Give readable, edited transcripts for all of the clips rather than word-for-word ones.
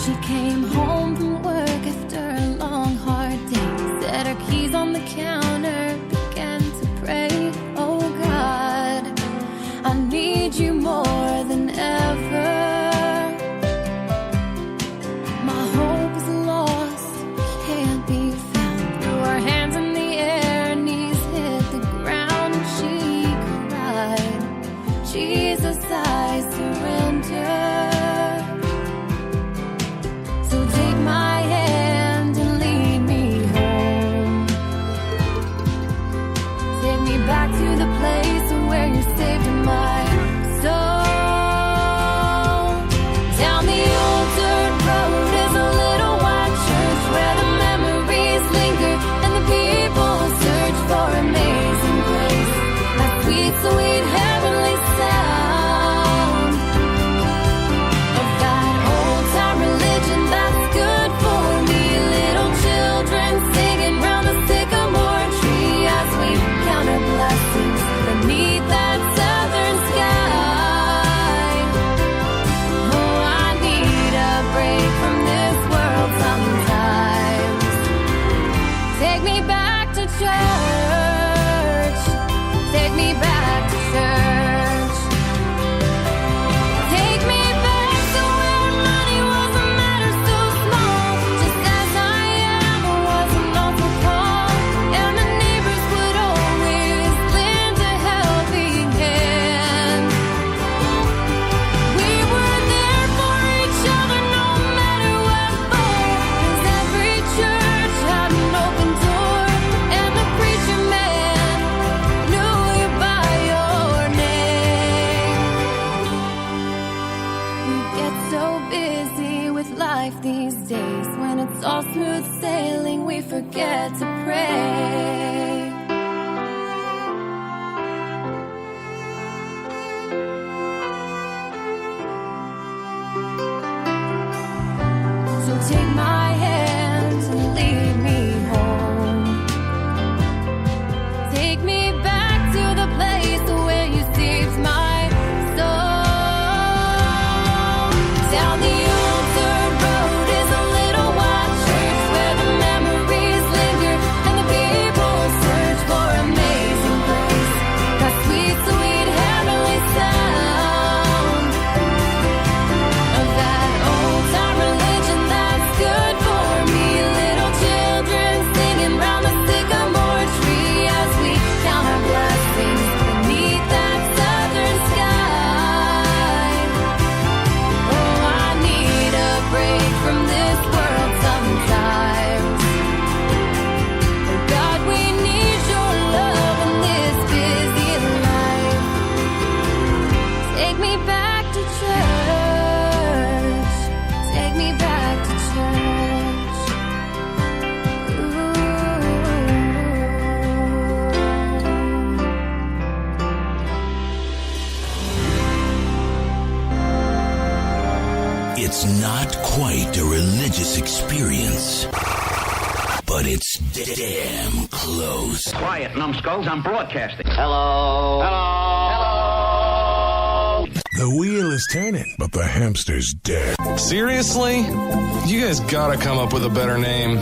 She came home from work after a long, hard day. Set her keys on the counter, began to pray. Oh God, I need you more than ever. My hope is lost, can't be found. Threw her hands in the air, knees hit the ground, and she cried, Jesus, I surrender. So take my hand and lead me home. Take me back to the place where you saved my soul. Down the old dirt road is a little white church where the memories linger and the people search for amazing grace. That sweet, sweet heavenly sound of that old-time religion that's good for me. Little children singing round the sycamore tree as we count our blessings beneath that southern sky. Oh, I need a break from this world sometimes. Take me back to church. Take me back to church. Take me back to where money wasn't matter so small. Just as I am was an altar call, and the neighbors would always lend a helping hand. We were there for each other no matter what for, 'cause every church had an open door, and the preacher man knew you by your name. We get so busy with life these days. When it's all smooth sailing, we forget to pray. So take my hand and lead me home. Take me back to the place where you saved my soul. Down the old dirt road is a little white church where the memories linger and the people search for amazing grace. That sweet, sweet heavenly sound of that old-time religion that's good for me. Little children singing round the sycamore tree as we count our blessings beneath that southern sky. Oh, I need a break from this world sometimes. Oh God, we need your love in this busy life. Take me back to church. Take me back to church. Ooh. It's not quite a religious experience, but it's damn close. Quiet, numbskulls, I'm broadcasting. Hello. The wheel is turning, but the hamster's dead. Seriously? You guys gotta come up with a better name.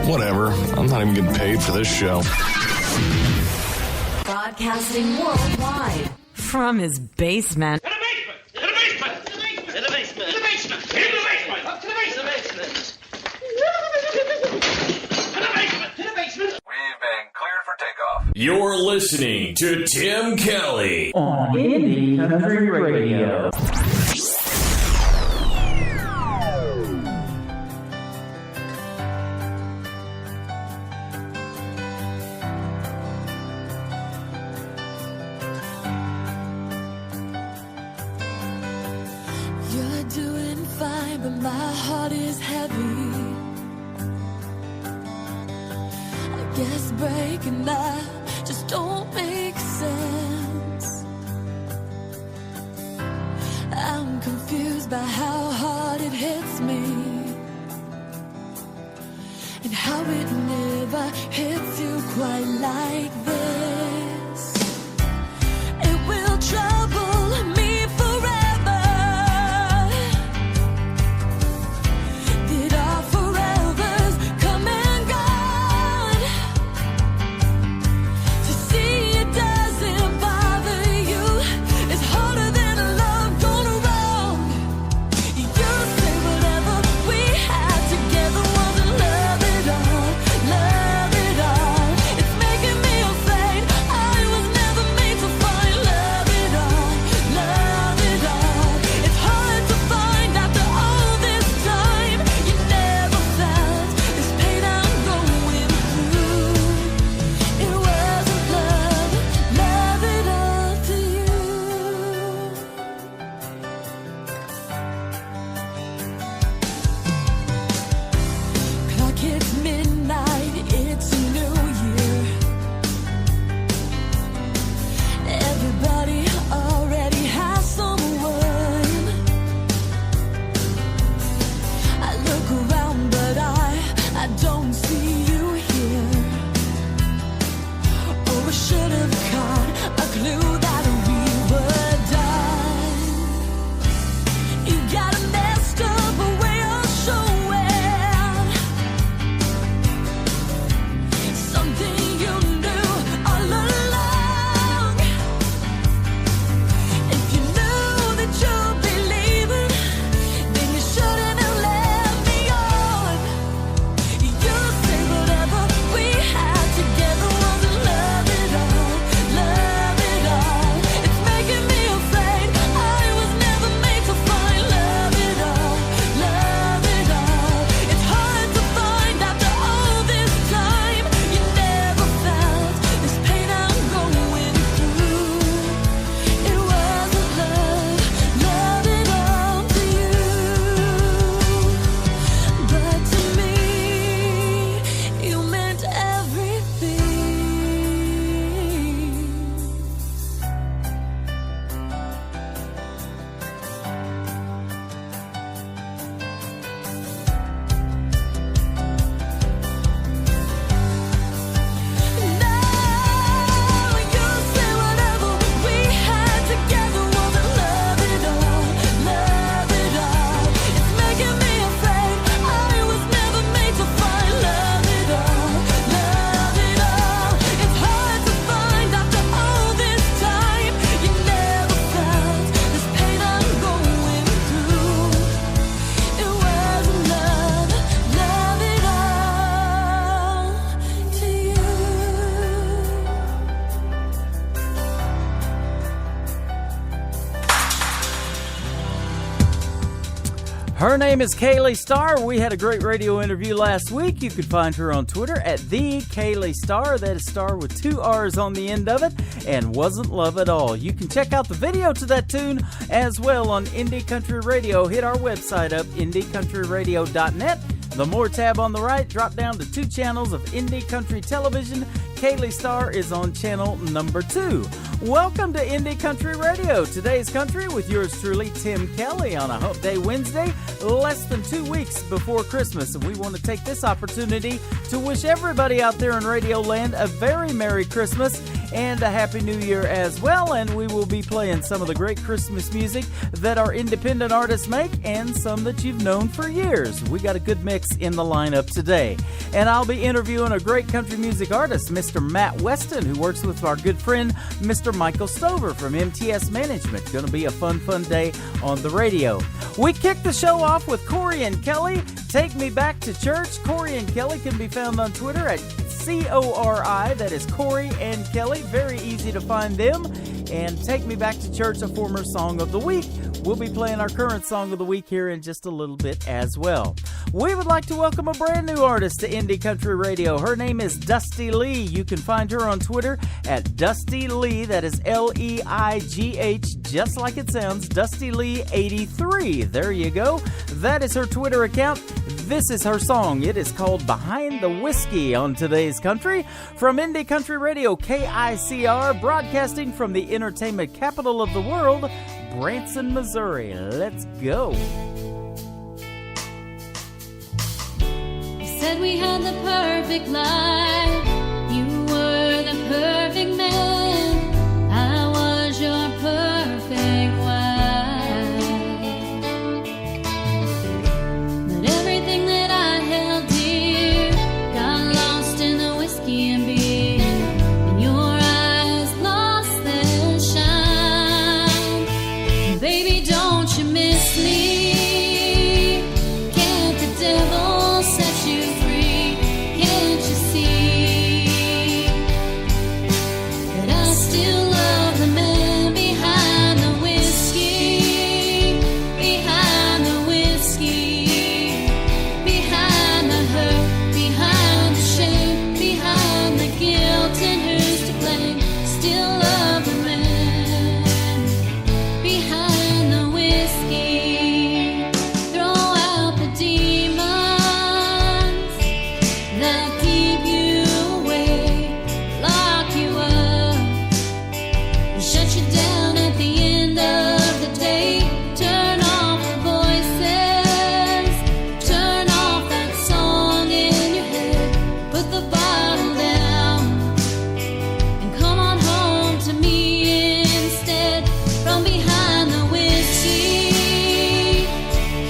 Whatever. I'm not even getting paid for this show. Broadcasting worldwide from his basement. To the basement! To the basement! To the basement! To the basement! To the basement! Up to the basement! To the basement! To the basement! We've been cleared for takeoff. You're listening to Tim Kelly on Indie Country Radio. You're doing fine, but my heart is heavy. I guess breaking up just don't make sense. I'm confused by how hard it hits me, and how it never hits you quite like this. It will trouble me forever. Her name is Kaylee Starr. We had a great radio interview last week. You could find her on Twitter at the Kaylee Starr. That is Starr with 2 R's on the end of it, and Wasn't Love at All. You can check out the video to that tune as well on Indie Country Radio. Hit our website up, indiecountryradio.net. The More tab on the right, drop down to 2 channels of Indie Country Television. Kaylee Starr is on channel number 2. Welcome to Indie Country Radio. Today's country with yours truly, Tim Kelly, on a Hump Day Wednesday, less than 2 weeks before Christmas. And we want to take this opportunity to wish everybody out there in Radio Land a very Merry Christmas and a Happy New Year as well. And we will be playing some of the great Christmas music that our independent artists make and some that you've known for years. We got a good mix in the lineup today. And I'll be interviewing a great country music artist, Mr. Matt Westin, who works with our good friend, Mr. Michael Stover from MTS Management. Going to be a fun day on the radio. We kick the show off with Corey and Kelly, Take Me Back to Church. Corey and Kelly can be found on Twitter at CORI. That is Corey and Kelly. Very easy to find them. And Take Me Back to Church, a former song of the week. We'll be playing our current song of the week here in just a little bit as well. We would like to welcome a brand new artist to Indie Country Radio. Her name is Dusty Lee. You can find her on Twitter at Dusty Lee. That is Leigh, just like it sounds, Dusty Lee 83. There you go. That is her Twitter account. This is her song. It is called Behind the Whiskey on today's country. From Indie Country Radio, KICR, broadcasting from the entertainment capital of the world, Branson, Missouri. Let's go. You said we had the perfect life. You were the perfect man. I was your perfect wife. But everything that I held dear got lost in the whiskey and beer. And your eyes lost their shine. Baby, don't you miss me? Can't the devil set you free? Can't you see that I still love the man behind the whiskey? Behind the whiskey, behind the hurt, behind the shame, behind the guilt, and who's to blame? Still love the man behind the whiskey. Throw out the demons that keep you awake, lock you up, and shut you down at the end of the day. Turn off the voices, turn off that song in your head, put the bottle down, and come on home to me instead. From behind the whiskey,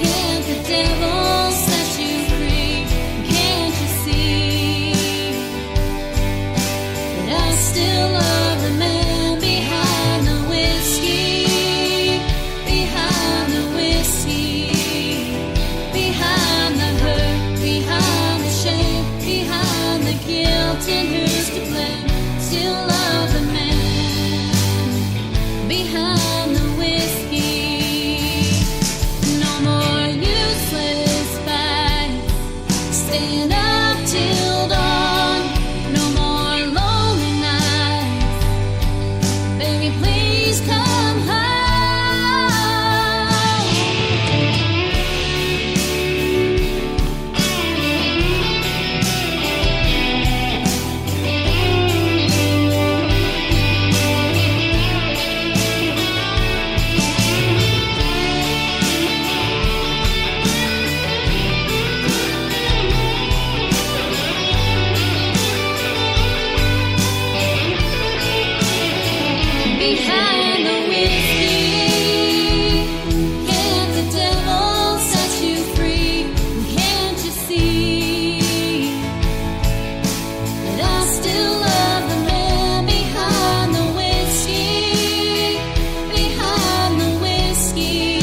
can't the devil set you free? Can't you see that I still love the man behind the whiskey? Behind the whiskey, behind the hurt, behind the shame, behind the guilt, and who's to blame? Still love the man behind the whiskey. No more useless fights, staying up till dawn. No more lonely nights. Baby, please come home. Behind the whiskey, can't the devil set you free? Can't you see that I still love the man behind the whiskey? Behind the whiskey,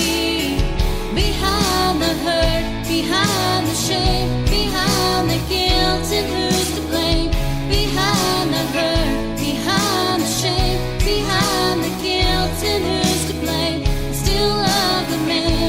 behind the hurt, behind the shame, behind the guilt, and who's to blame? Behind the hurt, behind the shame, behind the guilt, and who's to blame? Still love the man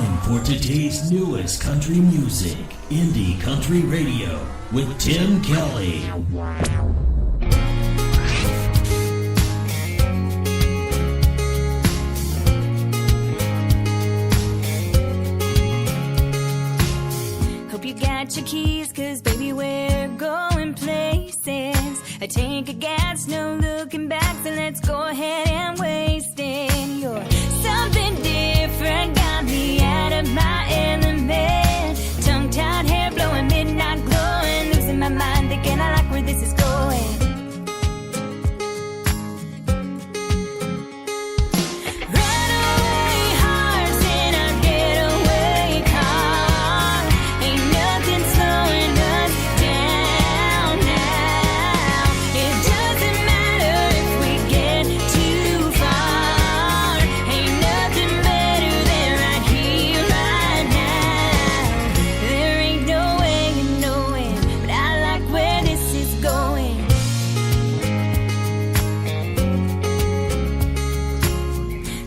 time for today's newest country music, Indie Country Radio, with Tim Kelly. Hope you got your keys, 'cause baby we're going places. A tank of gas, no looking back, so let's go ahead and waste it. You're something different, got me out of my element. Tongue-tied, hair blowing, midnight glowing, losing my mind, thinking I like where this is going. Runaway hearts in a getaway car. Ain't nothing slowing us down now. It doesn't matter if we get too far. Ain't nothing better than right here, right now. There ain't no way of knowing, but I like where this is going.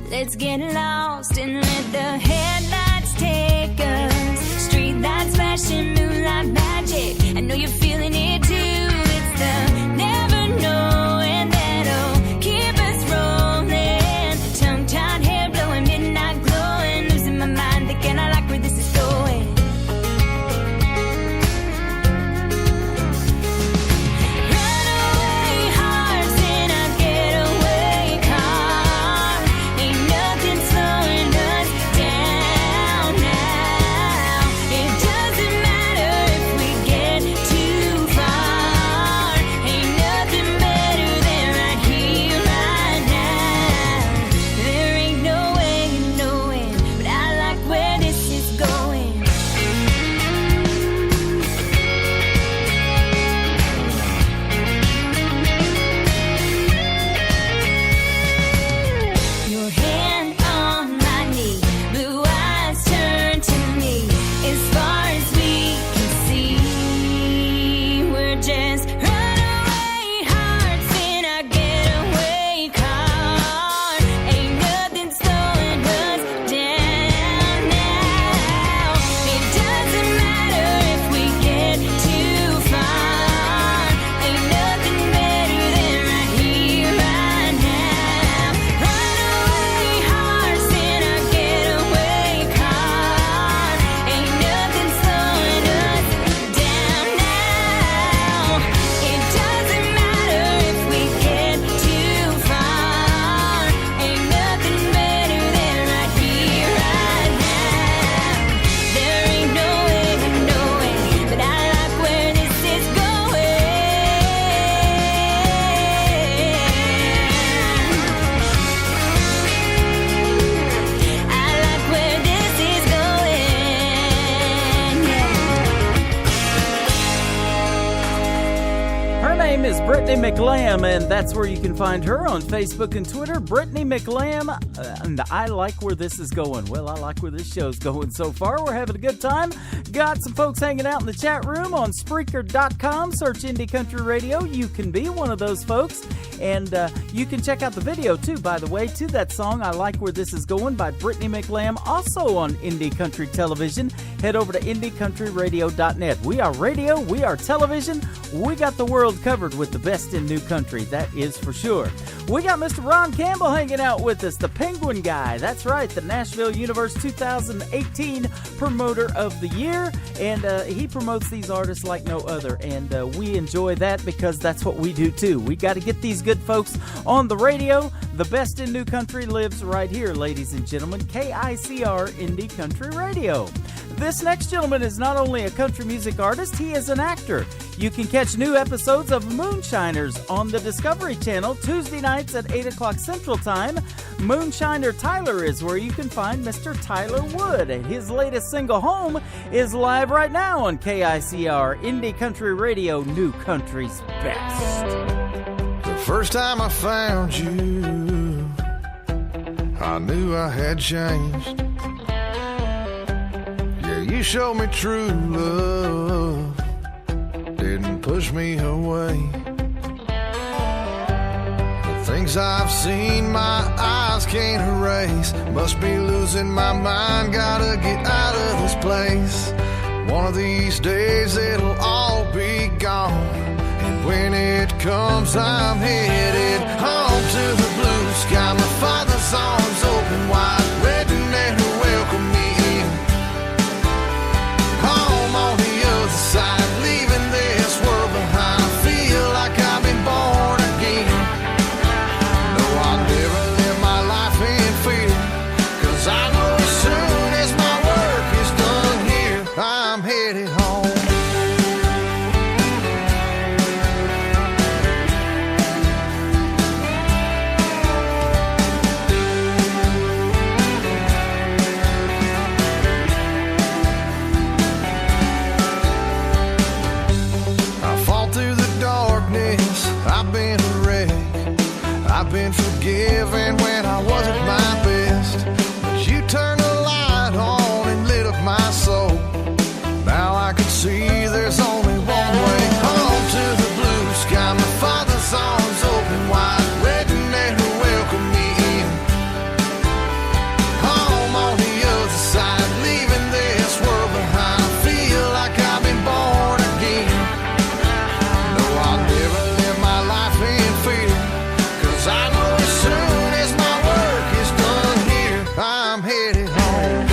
Let's get lost and let the headlights take us. Street lights flashing, moonlight magic. I know you're feeling it too. It's the never knowing that'll keep us rolling. Tongue-tied, hair blowing, midnight glowing, losing my mind, thinking I like where this is going. Runaway hearts in a getaway car. Ain't nothing slowing us down now. It doesn't matter if we get too far. Ain't nothing better than right here, right now. There ain't no way of knowing, but I like where this is going. Your hand on my knee, blue eyes turn to me. As far as we can see, we're just runaway hearts in a getaway car. Ain't nothing slowing us down now. It doesn't matter if we get too far. Ain't nothing better than right here, right now. Runaway hearts in a getaway car. Ain't nothing slowing us down now. It doesn't matter if we get too far. Ain't nothing better than right here, right now. There ain't no way of knowing, but I like where this is going. I like where this is going. Her name is Brittany McLam, and that's where you can find her on Facebook and Twitter. Brittany McLam, and I like where this is going. Well, I like where this show's going so far. We're having a good time. Got some folks hanging out in the chat room on Spreaker.com. Search Indie Country Radio. You can be one of those folks. And you can check out the video, too, by the way, to that song, I Like Where This Is Going, by Brittany McLam, also on Indie Country Television. Head over to IndieCountryRadio.net. We are radio, we are television, we got the world covered with the best in new country, that is for sure. We got Mr. Ron Campbell hanging out with us, the Penguin Guy. That's right, the Nashville Universe 2018 Promoter of the Year. And he promotes these artists like no other. And we enjoy that because that's what we do too. We got to get these good folks on the radio. The best in new country lives right here, ladies and gentlemen. KICR Indie Country Radio. This next gentleman is not only a country music artist, he is an actor. You can catch new episodes of Moonshiners on the Discovery Channel Tuesday nights at 8 o'clock Central Time. Moonshiner Tyler is where you can find Mr. Tyler Wood. And his latest single, Home, is live right now on KICR Indie Country Radio, New Country's Best. The first time I found you, I knew I had changed. Yeah, you showed me true love, didn't push me away. The Things I've seen my eyes can't erase. Must be losing my mind, gotta get out of this place. One of these days it'll all be gone, and when it comes I'm headed home to the blue sky. My father's arms open wide, waiting there to welcome me in. Home on the other side, leaving this world behind. I feel like I've been born again. No, I'll never live my life in fear, 'cause I know as soon as my work is done here, I'm headed home. I've been a wreck, I've been forgiven when I wasn't my best, but you turned the light on and lit up my soul. Now I can see there's only one way home to the blue sky. My father's arms open wide, waiting there to welcome me in. Home on the other side, leaving this world behind. I feel like I've been born again. No, I'll never live my life in fear, 'cause I know as soon as my work is done here, I'm headed home.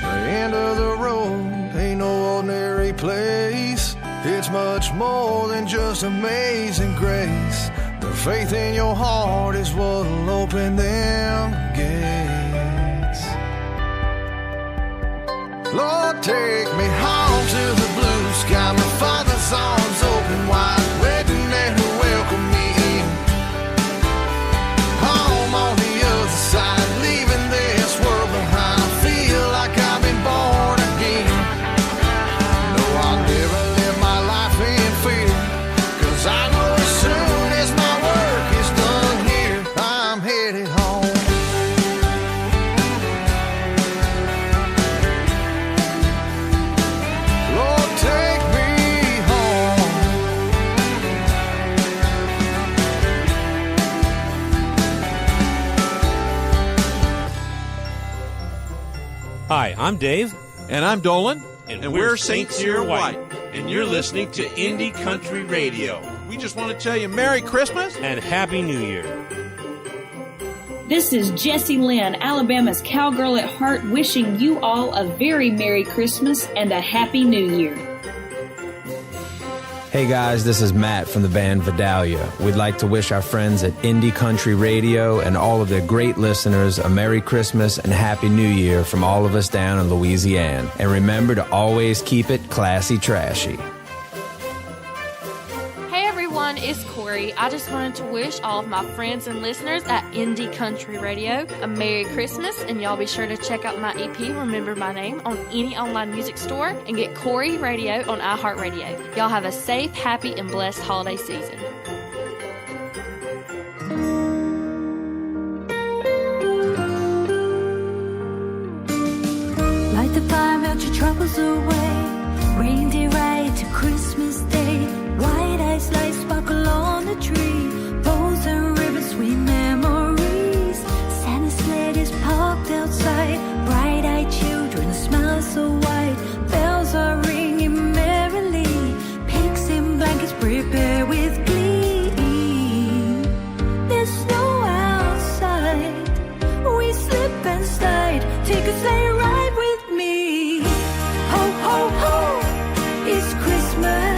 The end of the road ain't no ordinary place. It's much more than just amazing grace. The faith in your heart is what'll open them gates. Lord, take me home to the blue sky. My father's arms open wide, waiting there to welcome me in. Home on the other side, leaving this world behind. I feel like I've been born again. No, I'll never live my life in fear, 'cause I know as soon as my work is done here, I'm headed home. Lord, take me home. Hi, I'm Dave. And I'm Dolan. And we're St. Cyr White. And you're listening to Indie Country Radio. We just want to tell you Merry Christmas and Happy New Year. This is Jessie Lynn, Alabama's cowgirl at heart, wishing you all a very Merry Christmas and a Happy New Year. Hey guys, this is Matt from the band Vidalia. We'd like to wish our friends at Indie Country Radio and all of their great listeners a Merry Christmas and Happy New Year from all of us down in Louisiana. And remember to always keep it classy trashy. Hey everyone, it's Corey. I just wanted to wish all of my friends and listeners at Indie Country Radio a Merry Christmas, and y'all be sure to check out my EP, Remember My Name, on any online music store, and get Corey Radio on iHeartRadio. Y'all have a safe, happy, and blessed holiday season. Light the fire, melt your troubles away. Reindeer ride to Christmas Day. White eyes light sparkle on the tree. Bows and ribbons, sweet memories. Santa's sled is parked outside. Bright-eyed children smile so wide. Bells are ringing merrily. Pigs in blankets prepare with glee. There's snow outside. We slip and slide. Take a sleigh ride with me. Ho, ho, ho, it's Christmas.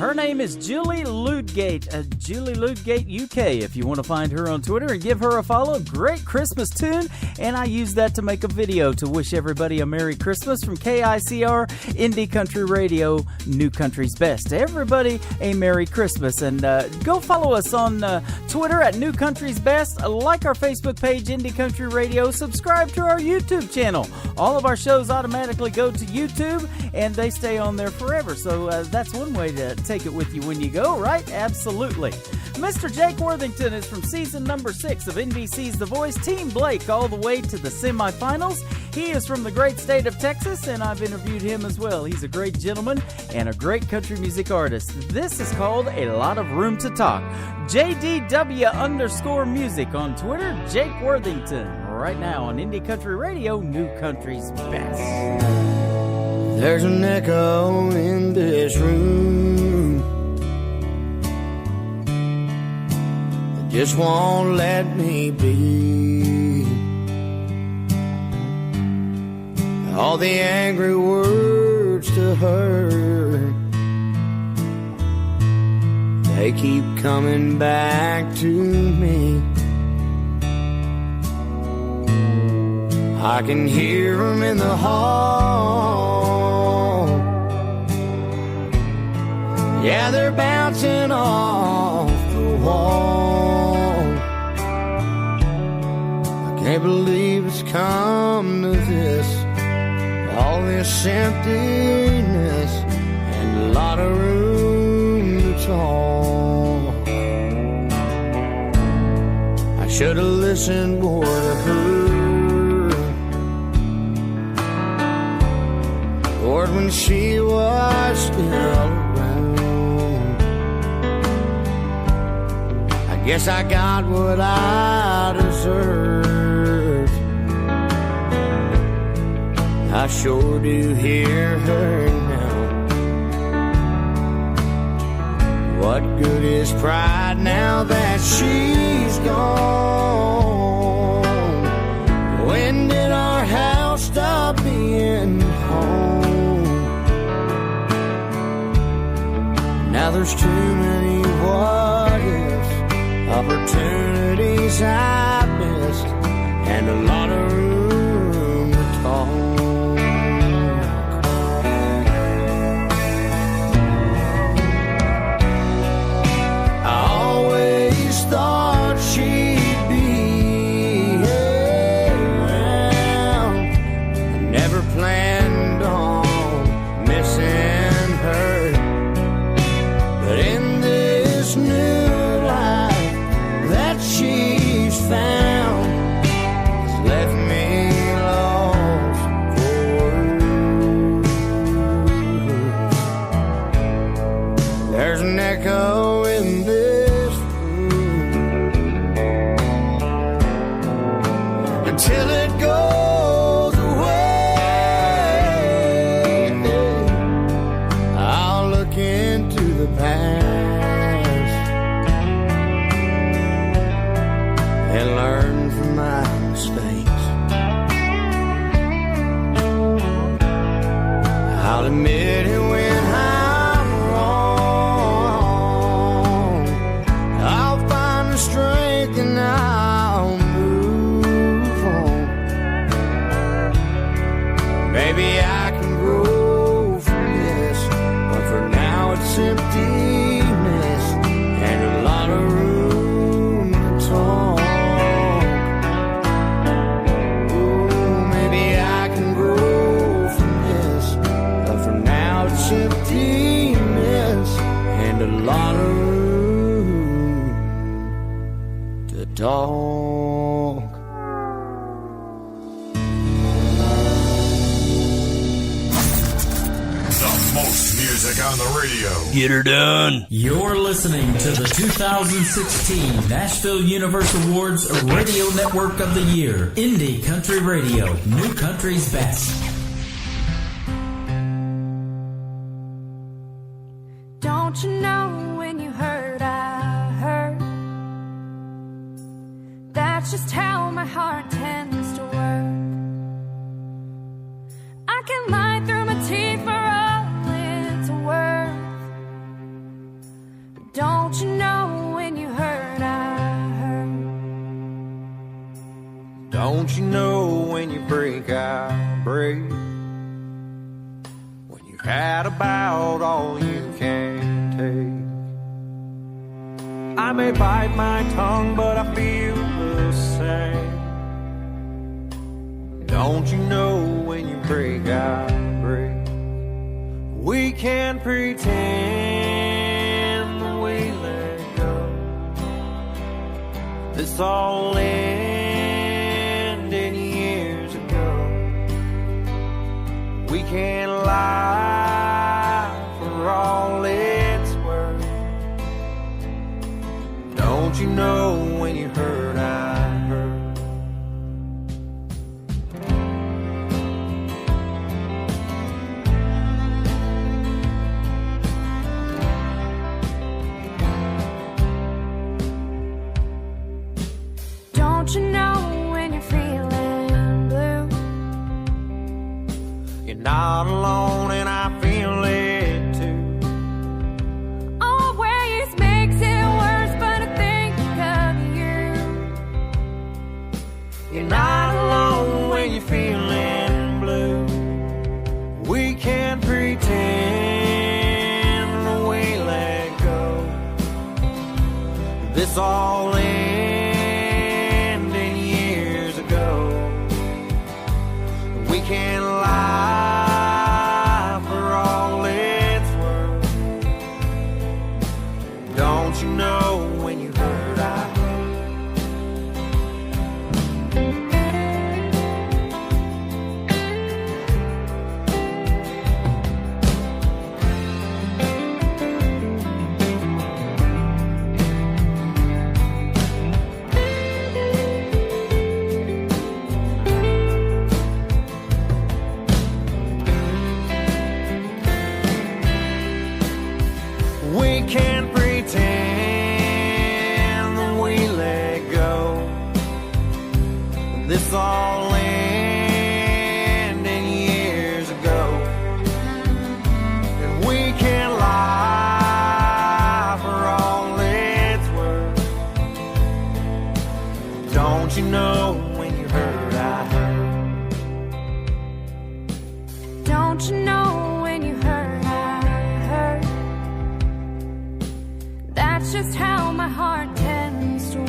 Her name is Julie Ludgate, Julie Ludgate UK, if you want to find her on Twitter and give her a follow. Great Christmas tune, and I use that to make a video to wish everybody a Merry Christmas from KICR, Indie Country Radio, New Country's Best. Everybody a Merry Christmas, and go follow us on Twitter at New Country's Best, like our Facebook page, Indie Country Radio, subscribe to our YouTube channel. All of our shows automatically go to YouTube, and they stay on there forever, so that's one way to take it with you when you go, right? Absolutely. Mr. Jake Worthington is from season number 6 of NBC's The Voice. Team Blake all the way to the semifinals. He is from the great state of Texas, and I've interviewed him as well. He's a great gentleman and a great country music artist. This is called A Lot of Room to Talk. JDW_music on Twitter, Jake Worthington. Right now on Indie Country Radio, New Country's Best. There's an echo in this room that just won't let me be. All the angry words to her, they keep coming back to me. I can hear them in the hall. Yeah, they're bouncing off the wall. I can't believe it's come to this. All this emptiness and a lot of room to talk. I should have listened more to her. Lord, when she was still around, I guess I got what I deserved. I sure do hear her now. What good is pride now that she's gone? When did our house stop being home? Now there's too many what ifs, opportunities I missed, and a lot of room to talk. I always thought she'd be around. I never planned on missing her. But in this new life that she's found, it's left me lost for words. There's an echo in this room until it goes away. I'll look into the past and learn from my mistakes. I'll admit it when I'm wrong. I'll find the strength and I'll move on. Maybe I can grow from this, but for now it's emptiness and a lot of room to talk. Ooh, maybe I can grow from this, but for now it's emptiness and a lot of room to talk. The most music on the radio. Get her done. You're listening to the 2016 Nashville Universe Awards Radio Network of the Year. Indie Country Radio, New Country's Best. Don't you know when you heard, I heard? That's just how my heart tends to work. I can lie through my teeth for all it's worth. Don't you know when you hurt, I hurt? Don't you know when you break, I break? When you had about all you can take. I may bite my tongue, but I feel the same. Don't you know when you break, I break? We can't pretend that we let go. This all ended years ago. We can't lie for all it's worth. Don't you know when you hurt, I hurt? Don't you know when you're feeling blue? You're not alone and I feel it too. Always makes it worse, but I think of you. You're not alone when you're feeling blue. We can't pretend that we let go. This all ended years ago. We can't lie for all it's worth. Don't you know when you hurt, I hurt? We can't pretend that we let go. This all ended years ago. And we can't lie for all it's worth. Don't you know when you hurt, I hurt? Don't you know when you hurt, I hurt? That's just how my heart tends to work.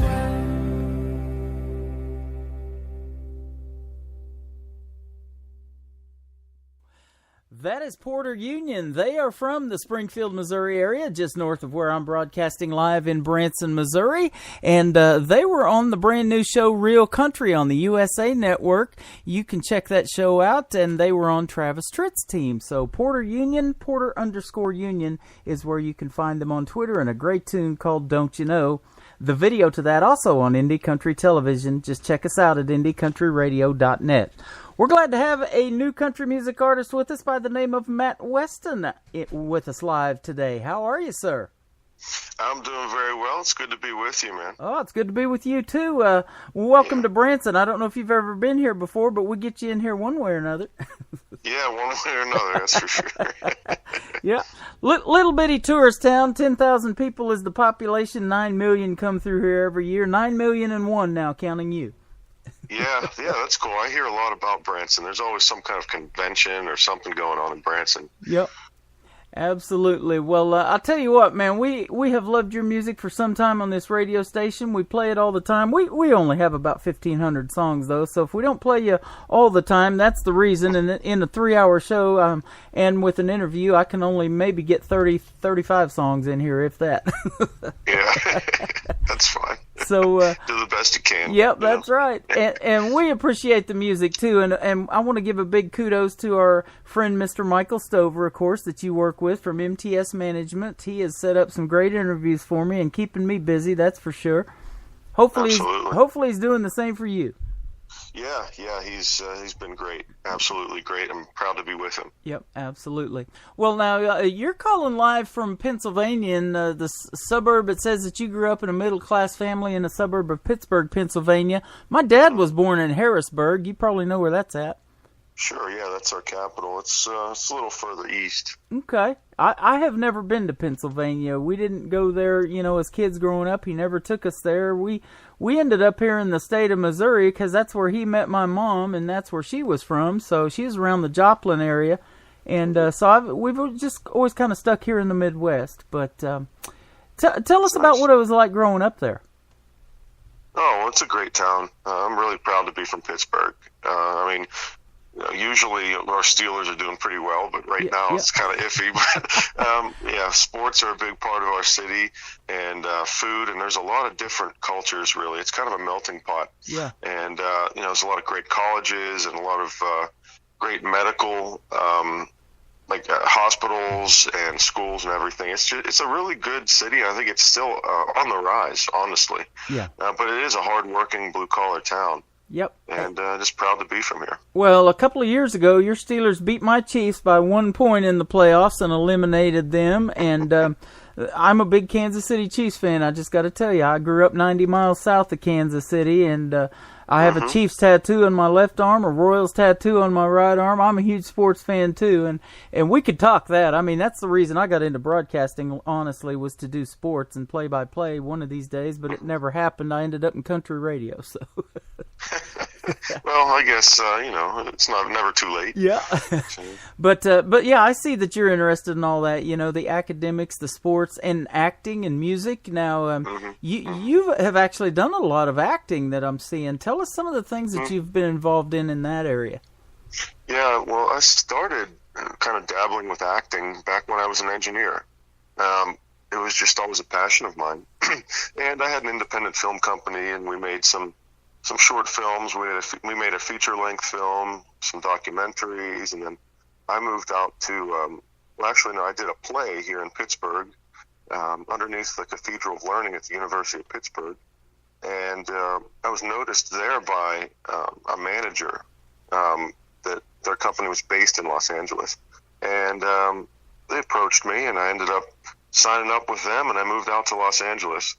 That is Porter Union. They are from the Springfield, Missouri area, just north of where I'm broadcasting live in Branson, Missouri. And they were on the brand new show Real Country on the USA Network. You can check that show out, and they were on Travis Tritt's team. So Porter Union, Porter_Union is where you can find them on Twitter, and a great tune called Don't You Know. The video to that also on Indie Country Television. Just check us out at IndieCountryRadio.net. We're glad to have a new country music artist with us by the name of Matt Westin with us live today. How are you, sir? I'm doing very well. It's good to be with you, man. Oh, it's good to be with you, too. Welcome to Branson. I don't know if you've ever been here before, but we'll get you in here one way or another. Yeah, one way or another, that's for sure. Yeah. Little bitty tourist town, 10,000 people is the population, 9 million come through here every year, 9,000,001 now, counting you. Yeah, that's cool. I hear a lot about Branson. There's always some kind of convention or something going on in Branson. Yep. Absolutely. Well, I'll tell you what, man, we have loved your music for some time on this radio station. We play it all the time. We only have about 1,500 songs, though, so if we don't play you all the time, that's the reason. And in a 3-hour show and with an interview, I can only maybe get 30, 35 songs in here, if that. Yeah, that's fine. So do the best you can. Yep, that's right. And we appreciate the music, too. And I want to give a big kudos to our friend, Mr. Michael Stover, of course, that you work with from MTS Management. He has set up some great interviews for me and keeping me busy, that's for sure. Hopefully he's doing the same for you. Yeah, he's been great, absolutely great. I'm proud to be with him. Yep, absolutely. Well, now you're calling live from Pennsylvania, in the suburb. It says that you grew up in a middle-class family in a suburb of Pittsburgh, Pennsylvania. My dad was born in Harrisburg. You probably know where that's at. Sure, yeah, that's our capital. It's a little further east. Okay. I have never been to Pennsylvania. We didn't go there, as kids growing up. He never took us there. We ended up here in the state of Missouri because that's where he met my mom, and that's where she was from. So she was around the Joplin area. And we've just always kind of stuck here in the Midwest. But tell us about what it was like growing up there. Oh, well, it's a great town. I'm really proud to be from Pittsburgh. Usually our Steelers are doing pretty well, but right now it's kind of iffy. But sports are a big part of our city, and food, and there's a lot of different cultures. Really, it's kind of a melting pot. Yeah. And there's a lot of great colleges and a lot of great medical, hospitals and schools and everything. It's a really good city. I think it's still on the rise, honestly. Yeah. But it is a hard-working blue-collar town. Yep. And just proud to be from here. Well, a couple of years ago, your Steelers beat my Chiefs by 1 point in the playoffs and eliminated them. And I'm a big Kansas City Chiefs fan. I just got to tell you, I grew up 90 miles south of Kansas City, and I have a Chiefs tattoo on my left arm, a Royals tattoo on my right arm. I'm a huge sports fan, too, and we could talk that. I mean, that's the reason I got into broadcasting, honestly, was to do sports and play-by-play one of these days, but it never happened. I ended up in country radio, so... Well, I guess, it's never too late. Yeah. But yeah, I see that you're interested in all that, the academics, the sports, and acting and music. Now, you have actually done a lot of acting that I'm seeing. Tell us some of the things that you've been involved in that area. Yeah, well, I started kind of dabbling with acting back when I was an engineer. It was just always a passion of mine. And I had an independent film company, and we made some short films. We made a feature-length film, some documentaries, and then I moved out to, I did a play here in Pittsburgh underneath the Cathedral of Learning at the University of Pittsburgh. And I was noticed there by a manager that their company was based in Los Angeles. And they approached me, and I ended up signing up with them, and I moved out to Los Angeles.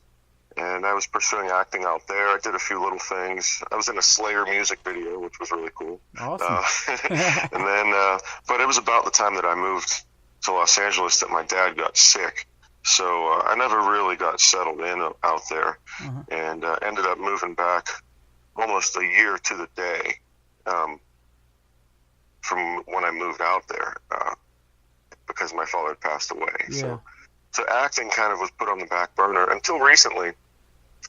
And I was pursuing acting out there. I did a few little things. I was in a Slayer music video, which was really cool. Awesome. And then, but it was about the time that I moved to Los Angeles that my dad got sick. So I never really got settled in out there, and ended up moving back almost a year to the day from when I moved out there because my father had passed away. Yeah. So acting kind of was put on the back burner until recently.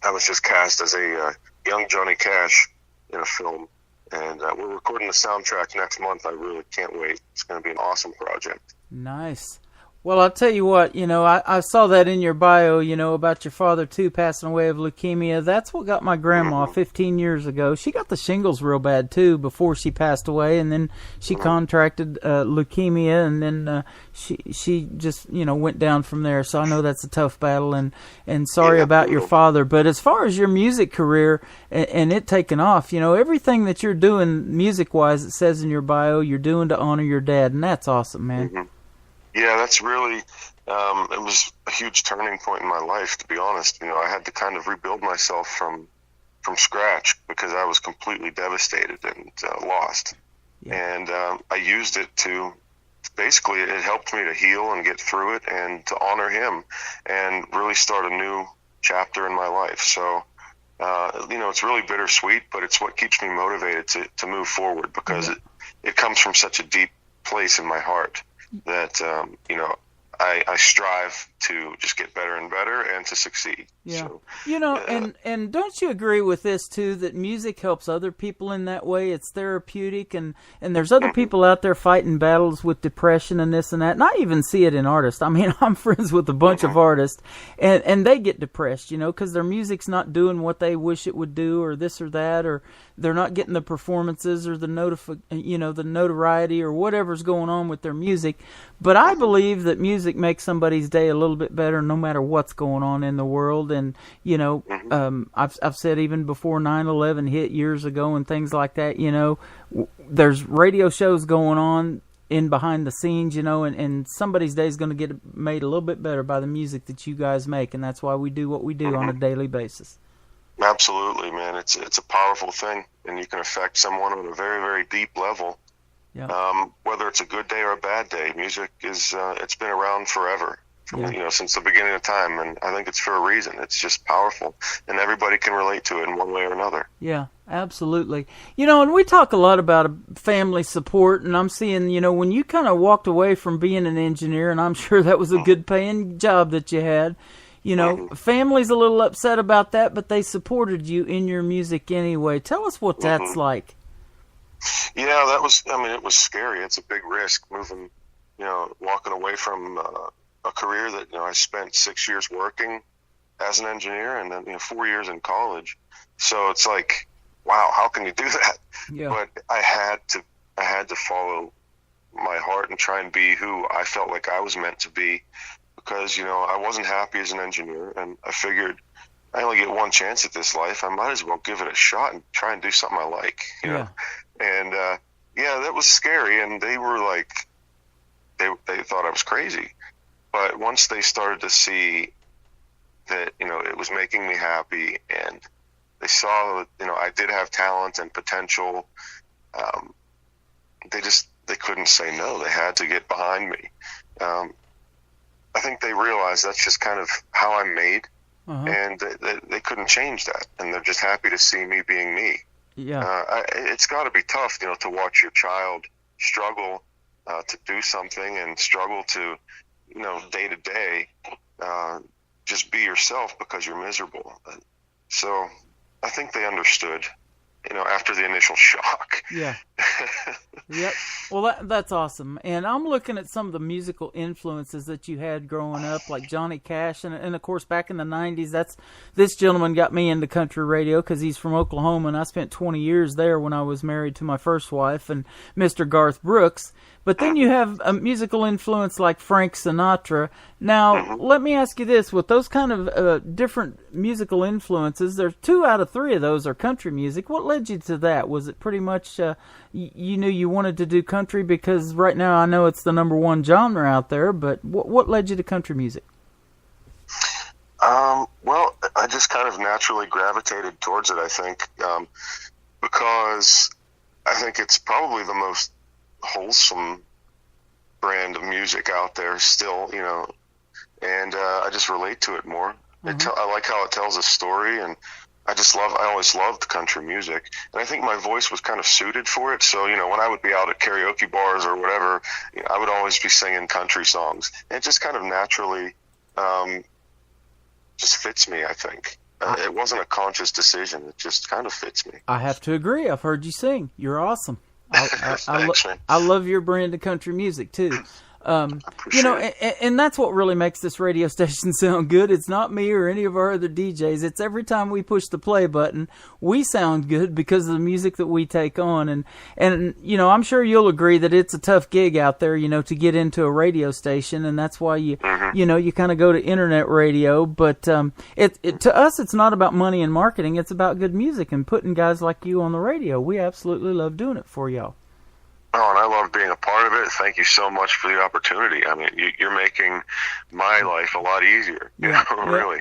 I was just cast as a young Johnny Cash in a film, and we're recording the soundtrack next month. I really can't wait. It's going to be an awesome project. Nice. Well, I'll tell you what, I saw that in your bio, about your father, too, passing away of leukemia. That's what got my grandma 15 years ago. She got the shingles real bad, too, before she passed away, and then she contracted leukemia, and then she just, went down from there. So I know that's a tough battle, and sorry about your father. But as far as your music career and it taking off, everything that you're doing music-wise, it says in your bio, you're doing to honor your dad, and that's awesome, man. Yeah, that's really, it was a huge turning point in my life, to be honest. I had to kind of rebuild myself from scratch because I was completely devastated and lost. Yeah. And I used it to, basically, it helped me to heal and get through it and to honor him and really start a new chapter in my life. So, it's really bittersweet, but it's what keeps me motivated to move forward because it comes from such a deep place in my heart that, I strive to just get better and better and to succeed. Yeah. So, and don't you agree with this, too, that music helps other people in that way? It's therapeutic, and there's other people out there fighting battles with depression and this and that, and I even see it in artists. I mean, I'm friends with a bunch of artists, and they get depressed, because their music's not doing what they wish it would do or this or that, or they're not getting the performances or the notoriety or whatever's going on with their music. But I believe that music makes somebody's day a little bit better no matter what's going on in the world. And, I've said even before 9/11 hit years ago and things like that, there's radio shows going on in behind the scenes, and somebody's day is going to get made a little bit better by the music that you guys make. And that's why we do what we do on a daily basis. Absolutely, man. It's a powerful thing, and you can affect someone on a very, very deep level Yeah. Whether it's a good day or a bad day, music is it's been around forever. Since the beginning of time, and I think it's for a reason. It's just powerful, and everybody can relate to it in one way or another. Yeah, absolutely. And we talk a lot about family support, and I'm seeing, when you kind of walked away from being an engineer, and I'm sure that was a good paying job that you had, family's a little upset about that, but they supported you in your music anyway. Tell us what that's like. Yeah, it was scary. It's a big risk moving, walking away from a career that I spent 6 years working as an engineer, and then 4 years in college. So it's like, wow, how can you do that? Yeah. But I had to follow my heart and try and be who I felt like I was meant to be, because I wasn't happy as an engineer, and I figured I only get one chance at this life. I might as well give it a shot and try and do something I like. Yeah. And that was scary, and they were like, they thought I was crazy. But once they started to see that, it was making me happy, and they saw that, I did have talent and potential, they couldn't say no. They had to get behind me. I think they realized that's just kind of how I'm made, and they couldn't change that. And they're just happy to see me being me. Yeah. It's got to be tough, to watch your child struggle to do something, and struggle to, day to day, just be yourself because you're miserable. So I think they understood, after the initial shock. Yeah. Yep. Well, that's awesome. And I'm looking at some of the musical influences that you had growing up, like Johnny Cash. And of course, back in the 90s, this gentleman got me into country radio because he's from Oklahoma, and I spent 20 years there when I was married to my first wife, and Mr. Garth Brooks. But then you have a musical influence like Frank Sinatra. Now, let me ask you this. With those kind of different musical influences, there's 2 out of 3 of those are country music. What led you to that? Was it pretty much you knew you wanted to do country? Because right now I know it's the #1 genre out there, but what led you to country music? Well, I just kind of naturally gravitated towards it, I think, because I think it's probably the most wholesome brand of music out there still, and I just relate to it more. I like how it tells a story, and I always loved country music, and I think my voice was kind of suited for it. So, when I would be out at karaoke bars or whatever, I would always be singing country songs, and it just kind of naturally just fits me, I think. It wasn't a conscious decision. It just kind of fits me. I have to agree. I've heard you sing. You're awesome. I love your brand of country music too. And that's what really makes this radio station sound good. It's not me or any of our other DJs. It's every time we push the play button, we sound good because of the music that we take on. And I'm sure you'll agree that it's a tough gig out there, to get into a radio station, and that's why you kind of go to internet radio. But to us, it's not about money and marketing. It's about good music and putting guys like you on the radio. We absolutely love doing it for y'all. Oh, and I love being a part of it. Thank you so much for the opportunity. I mean, you're making my life a lot easier. Really.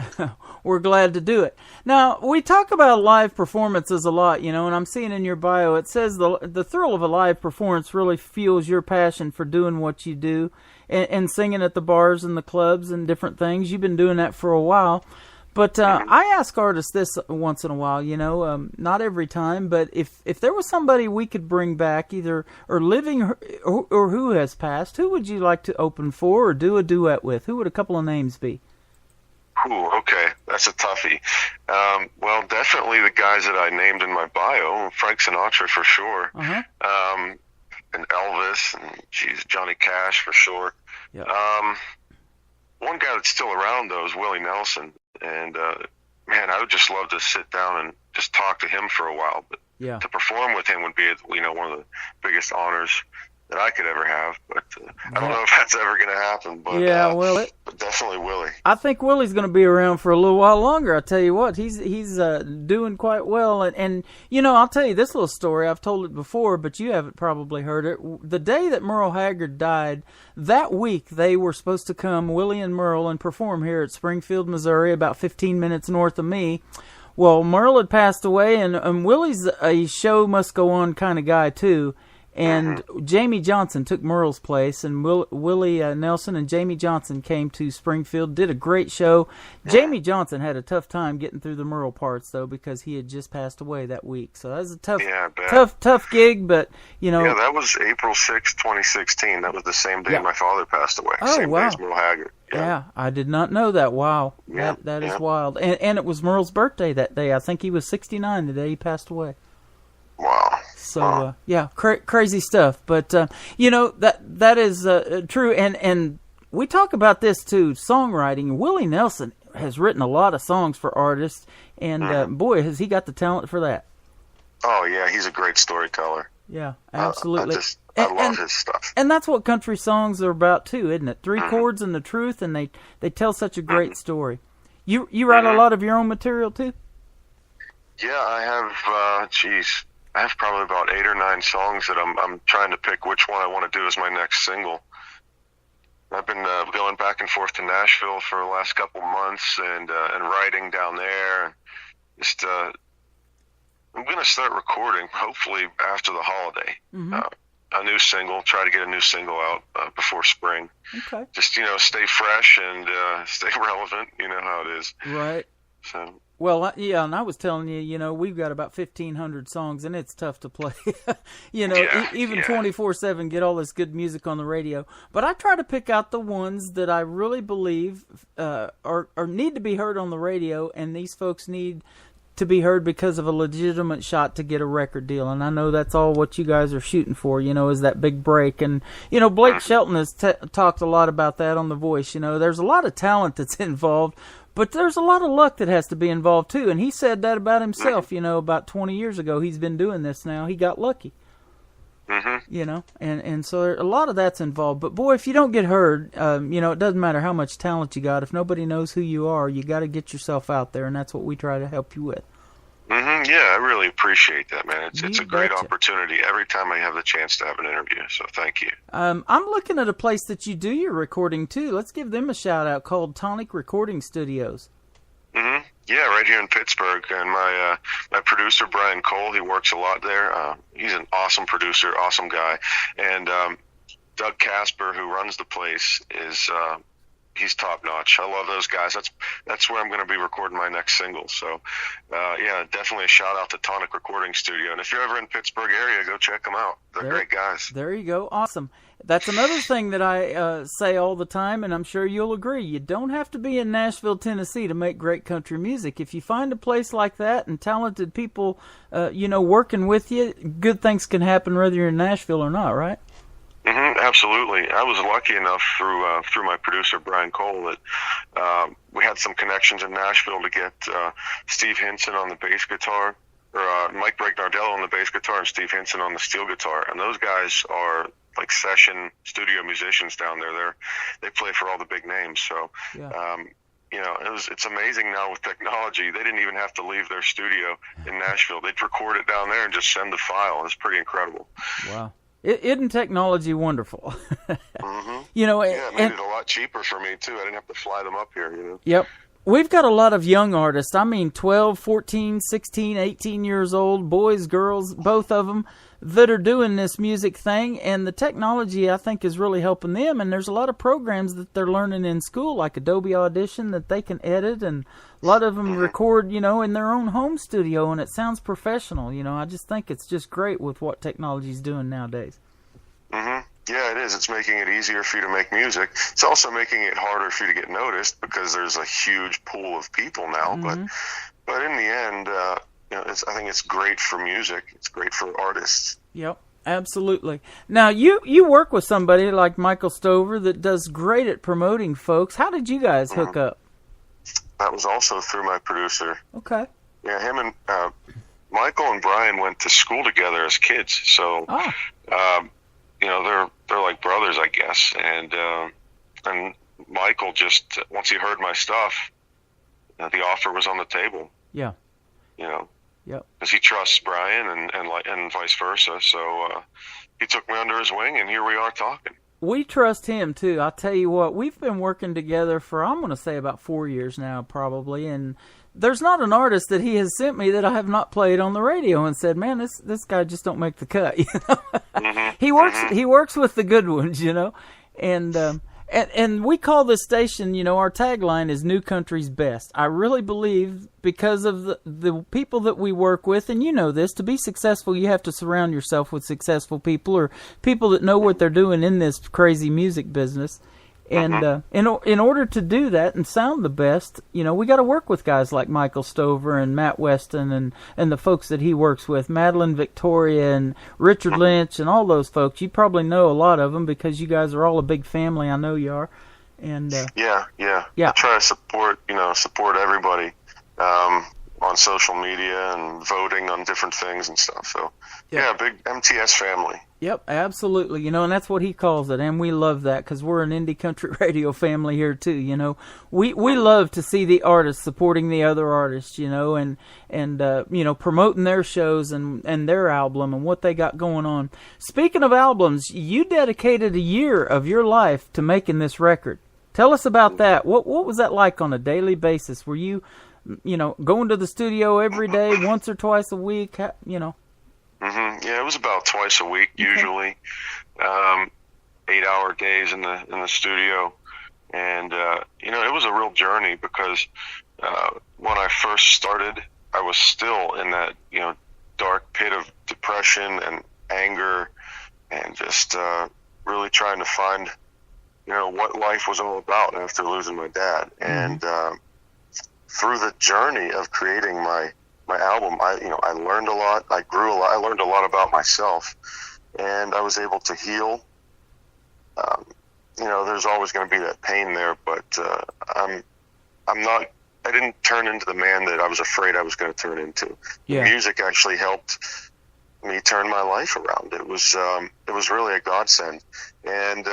We're glad to do it. Now, we talk about live performances a lot, and I'm seeing in your bio, it says the thrill of a live performance really fuels your passion for doing what you do and singing at the bars and the clubs and different things. You've been doing that for a while. But I ask artists this once in a while, not every time, but if there was somebody we could bring back, either or living or who has passed, who would you like to open for or do a duet with? Who would a couple of names be? Ooh, okay, that's a toughie. Well, definitely the guys that I named in my bio, Frank Sinatra for sure, and Elvis, and Johnny Cash for sure. Yeah. One guy that's still around though is Willie Nelson. And, man, I would just love to sit down and just talk to him for a while. But to perform with him would be, one of the biggest honors that I could ever have. But I don't know if that's ever going to happen. But, but definitely Willie. I think Willie's going to be around for a little while longer. I tell you what, he's doing quite well. And I'll tell you this little story. I've told it before, but you haven't probably heard it. The day that Merle Haggard died, that week they were supposed to come, Willie and Merle, and perform here at Springfield, Missouri, about 15 minutes north of me. Well, Merle had passed away, and Willie's a show must go on kind of guy too. And Jamie Johnson took Merle's place, and Willie Nelson and Jamie Johnson came to Springfield, did a great show. Jamie Johnson had a tough time getting through the Merle parts, though, because he had just passed away that week. So that was a tough gig, but, Yeah, that was April 6th, 2016. That was the same day my father passed away. Oh, same wow. day as Merle Haggard. Yeah, I did not know that. Wow. Yeah, that is wild. And it was Merle's birthday that day. I think he was 69 the day he passed away. Wow. So, crazy stuff. But, that is true. And we talk about this, too, songwriting. Willie Nelson has written a lot of songs for artists, and, boy, has he got the talent for that. Oh, yeah, he's a great storyteller. Yeah, absolutely. I love his stuff. And that's what country songs are about, too, isn't it? Three chords and the truth, and they tell such a great story. You write a lot of your own material, too? Yeah, I have, I have probably about 8 or 9 songs that I'm trying to pick which one I want to do as my next single. I've been going back and forth to Nashville for the last couple months and writing down there. And just I'm going to start recording, hopefully after the holiday. A new single, try to get a new single out before spring. Okay. Just, stay fresh and stay relevant. You know how it is. Right. So. Well, and I was telling you, we've got about 1,500 songs, and it's tough to play. Even 24/7, get all this good music on the radio. But I try to pick out the ones that I really believe are need to be heard on the radio, and these folks need to be heard because of a legitimate shot to get a record deal. And I know that's all what you guys are shooting for, is that big break. And, Blake Shelton has talked a lot about that on The Voice. There's a lot of talent that's involved, but there's a lot of luck that has to be involved, too. And he said that about himself, about 20 years ago. He's been doing this now. He got lucky. And so a lot of that's involved. But, boy, if you don't get heard, it doesn't matter how much talent you got. If nobody knows who you are, you got to get yourself out there, and that's what we try to help you with. Yeah, I really appreciate that, man. It's a great opportunity every time I have the chance to have an interview, so thank you. I'm looking at a place that you do your recording, too. Let's give them a shout-out called Tonic Recording Studios. Yeah, right here in Pittsburgh. And my producer, Brian Cole, he works a lot there. He's an awesome producer, awesome guy. And Doug Casper, who runs the place, is he's top notch. I love those guys. That's where I'm going to be recording my next single. So, definitely a shout out to Tonic Recording Studio. And if you're ever in Pittsburgh area, go check them out. They're great guys. There you go. Awesome. That's another thing that I say all the time, and I'm sure you'll agree. You don't have to be in Nashville, Tennessee to make great country music. If you find a place like that and talented people, working with you, good things can happen whether you're in Nashville or not, right? Absolutely. I was lucky enough through my producer Brian Cole that we had some connections in Nashville to get Steve Hinson on the bass guitar, or Mike Bregnardello on the bass guitar, and Steve Hinson on the steel guitar. And those guys are like session studio musicians down there. They play for all the big names. So, it's amazing now with technology. They didn't even have to leave their studio in Nashville. They'd record it down there and just send the file. It's pretty incredible. Wow. Isn't technology wonderful? It made it a lot cheaper for me, too. I didn't have to fly them up here, Yep. We've got a lot of young artists. 12, 14, 16, 18 years old, boys, girls, both of them, that are doing this music thing. And the technology, I think, is really helping them. And there's a lot of programs that they're learning in school, like Adobe Audition, that they can edit. And a lot of them record, in their own home studio, and it sounds professional. I just think it's just great with what technology's doing nowadays. Yeah, it is. It's making it easier for you to make music. It's also making it harder for you to get noticed because there's a huge pool of people now. But in the end, I think it's great for music. It's great for artists. Yep, absolutely. Now, you work with somebody like Michael Stover that does great at promoting folks. How did you guys hook up? That was also through my producer. Okay. Yeah, him and Michael and Brian went to school together as kids. So, they're like brothers, I guess. And Michael just, once he heard my stuff, the offer was on the table. Yeah. Yep. Because he trusts Brian and vice versa. So he took me under his wing, and here we are talking. we trust him too. I'll tell you what, we've been working together for, I'm going to say, about 4 years now, probably, and there's not an artist that he has sent me that I have not played on the radio and said, man, this guy just don't make the cut. You know? He works with the good ones, you know, and we call this station, you know, our tagline is New Country's Best. I really believe, because of the people that we work with, and you know this, to be successful, you have to surround yourself with successful people, or people that know what they're doing in this crazy music business. And in order to do that and sound the best, you know, we got to work with guys like Michael Stover and Matt Westin and the folks that he works with, Madeline Victoria and Richard Lynch and all those folks. You probably know a lot of them because you guys are all a big family. I know you are. And yeah. I try to support everybody on social media and voting on different things and stuff. So yeah, big MTS family. Yep, absolutely. You know, and that's what he calls it, and we love that because we're an indie country radio family here too. You know, we love to see the artists supporting the other artists. You know, and you know, promoting their shows and their album and what they got going on. Speaking of albums, you dedicated a year of your life to making this record. Tell us about that. What was that like on a daily basis? Were you know, going to the studio every day, once or twice a week? You know. Yeah, it was about twice a week usually. 8-hour days in the studio, and you know, it was a real journey because when I first started, I was still in that, you know, dark pit of depression and anger, and just really trying to find, you know, what life was all about after losing my dad. And through the journey of creating my album, I learned a lot. I grew a lot. I learned a lot about myself, and I was able to heal. You know, there's always going to be that pain there, but I'm not. I didn't turn into the man that I was afraid I was going to turn into. Yeah. Music actually helped me turn my life around. It was really a godsend, and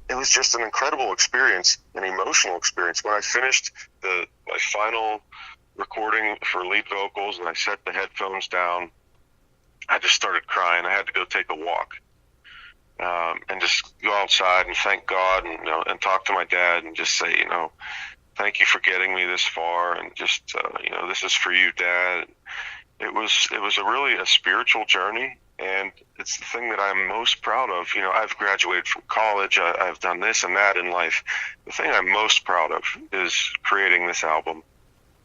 it was just an incredible experience, an emotional experience. When I finished my final recording for lead vocals and I set the headphones down, I just started crying. I had to go take a walk and just go outside and thank God, and, you know, and talk to my dad and just say, you know, thank you for getting me this far, and just you know, this is for you, Dad. It was really a spiritual journey, and it's the thing that I'm most proud of. You know, I've graduated from college, I've done this and that in life. The thing I'm most proud of is creating this album.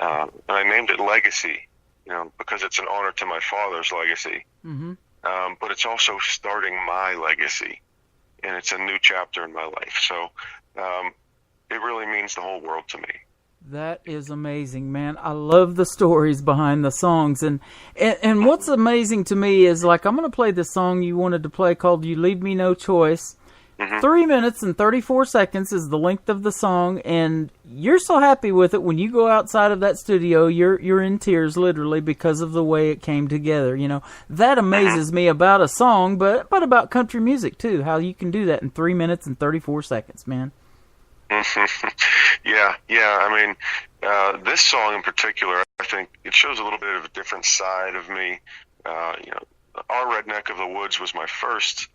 And I named it Legacy, you know, because it's an honor to my father's legacy. But it's also starting my legacy, and it's a new chapter in my life. So it really means the whole world to me. That is amazing, man. I love the stories behind the songs. And what's amazing to me is, like, I'm going to play this song you wanted to play called You Leave Me No Choice. 3 minutes and 34 seconds is the length of the song, and you're so happy with it. When you go outside of that studio, you're in tears, literally, because of the way it came together. You know, that amazes me about a song, but about country music too. How you can do that in 3 minutes and 34 seconds, man. Yeah. I mean, this song in particular, I think it shows a little bit of a different side of me. You know, Our Redneck of the Woods was my first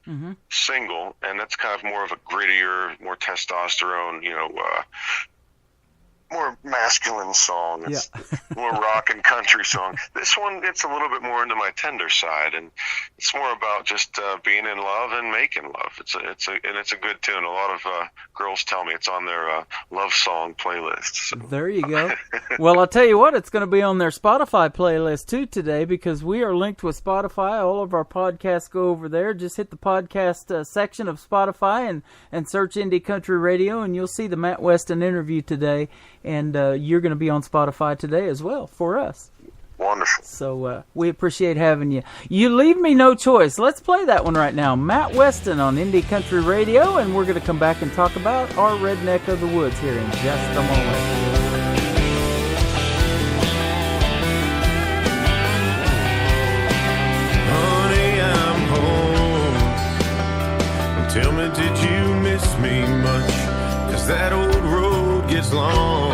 single, and that's kind of more of a grittier, more testosterone, you know, more masculine song. It's more rock and country song. This one gets a little bit more into my tender side, and it's more about just being in love and making love. It's a good tune. A lot of girls tell me it's on their love song playlist. So. There you go. Well, I'll tell you what, it's going to be on their Spotify playlist too today, because we are linked with Spotify. All of our podcasts go over there. Just hit the podcast section of Spotify and search Indie Country Radio, and you'll see the Matt Westin interview today. And you're going to be on Spotify today as well for us. Wonderful. So we appreciate having you. You Leave Me No Choice. Let's play that one right now. Matt Westin on Indie Country Radio, and we're going to come back and talk about Our Redneck of the Woods here in just a moment. Honey, I'm home. Tell me, did you miss me much? 'Cause that old road gets long.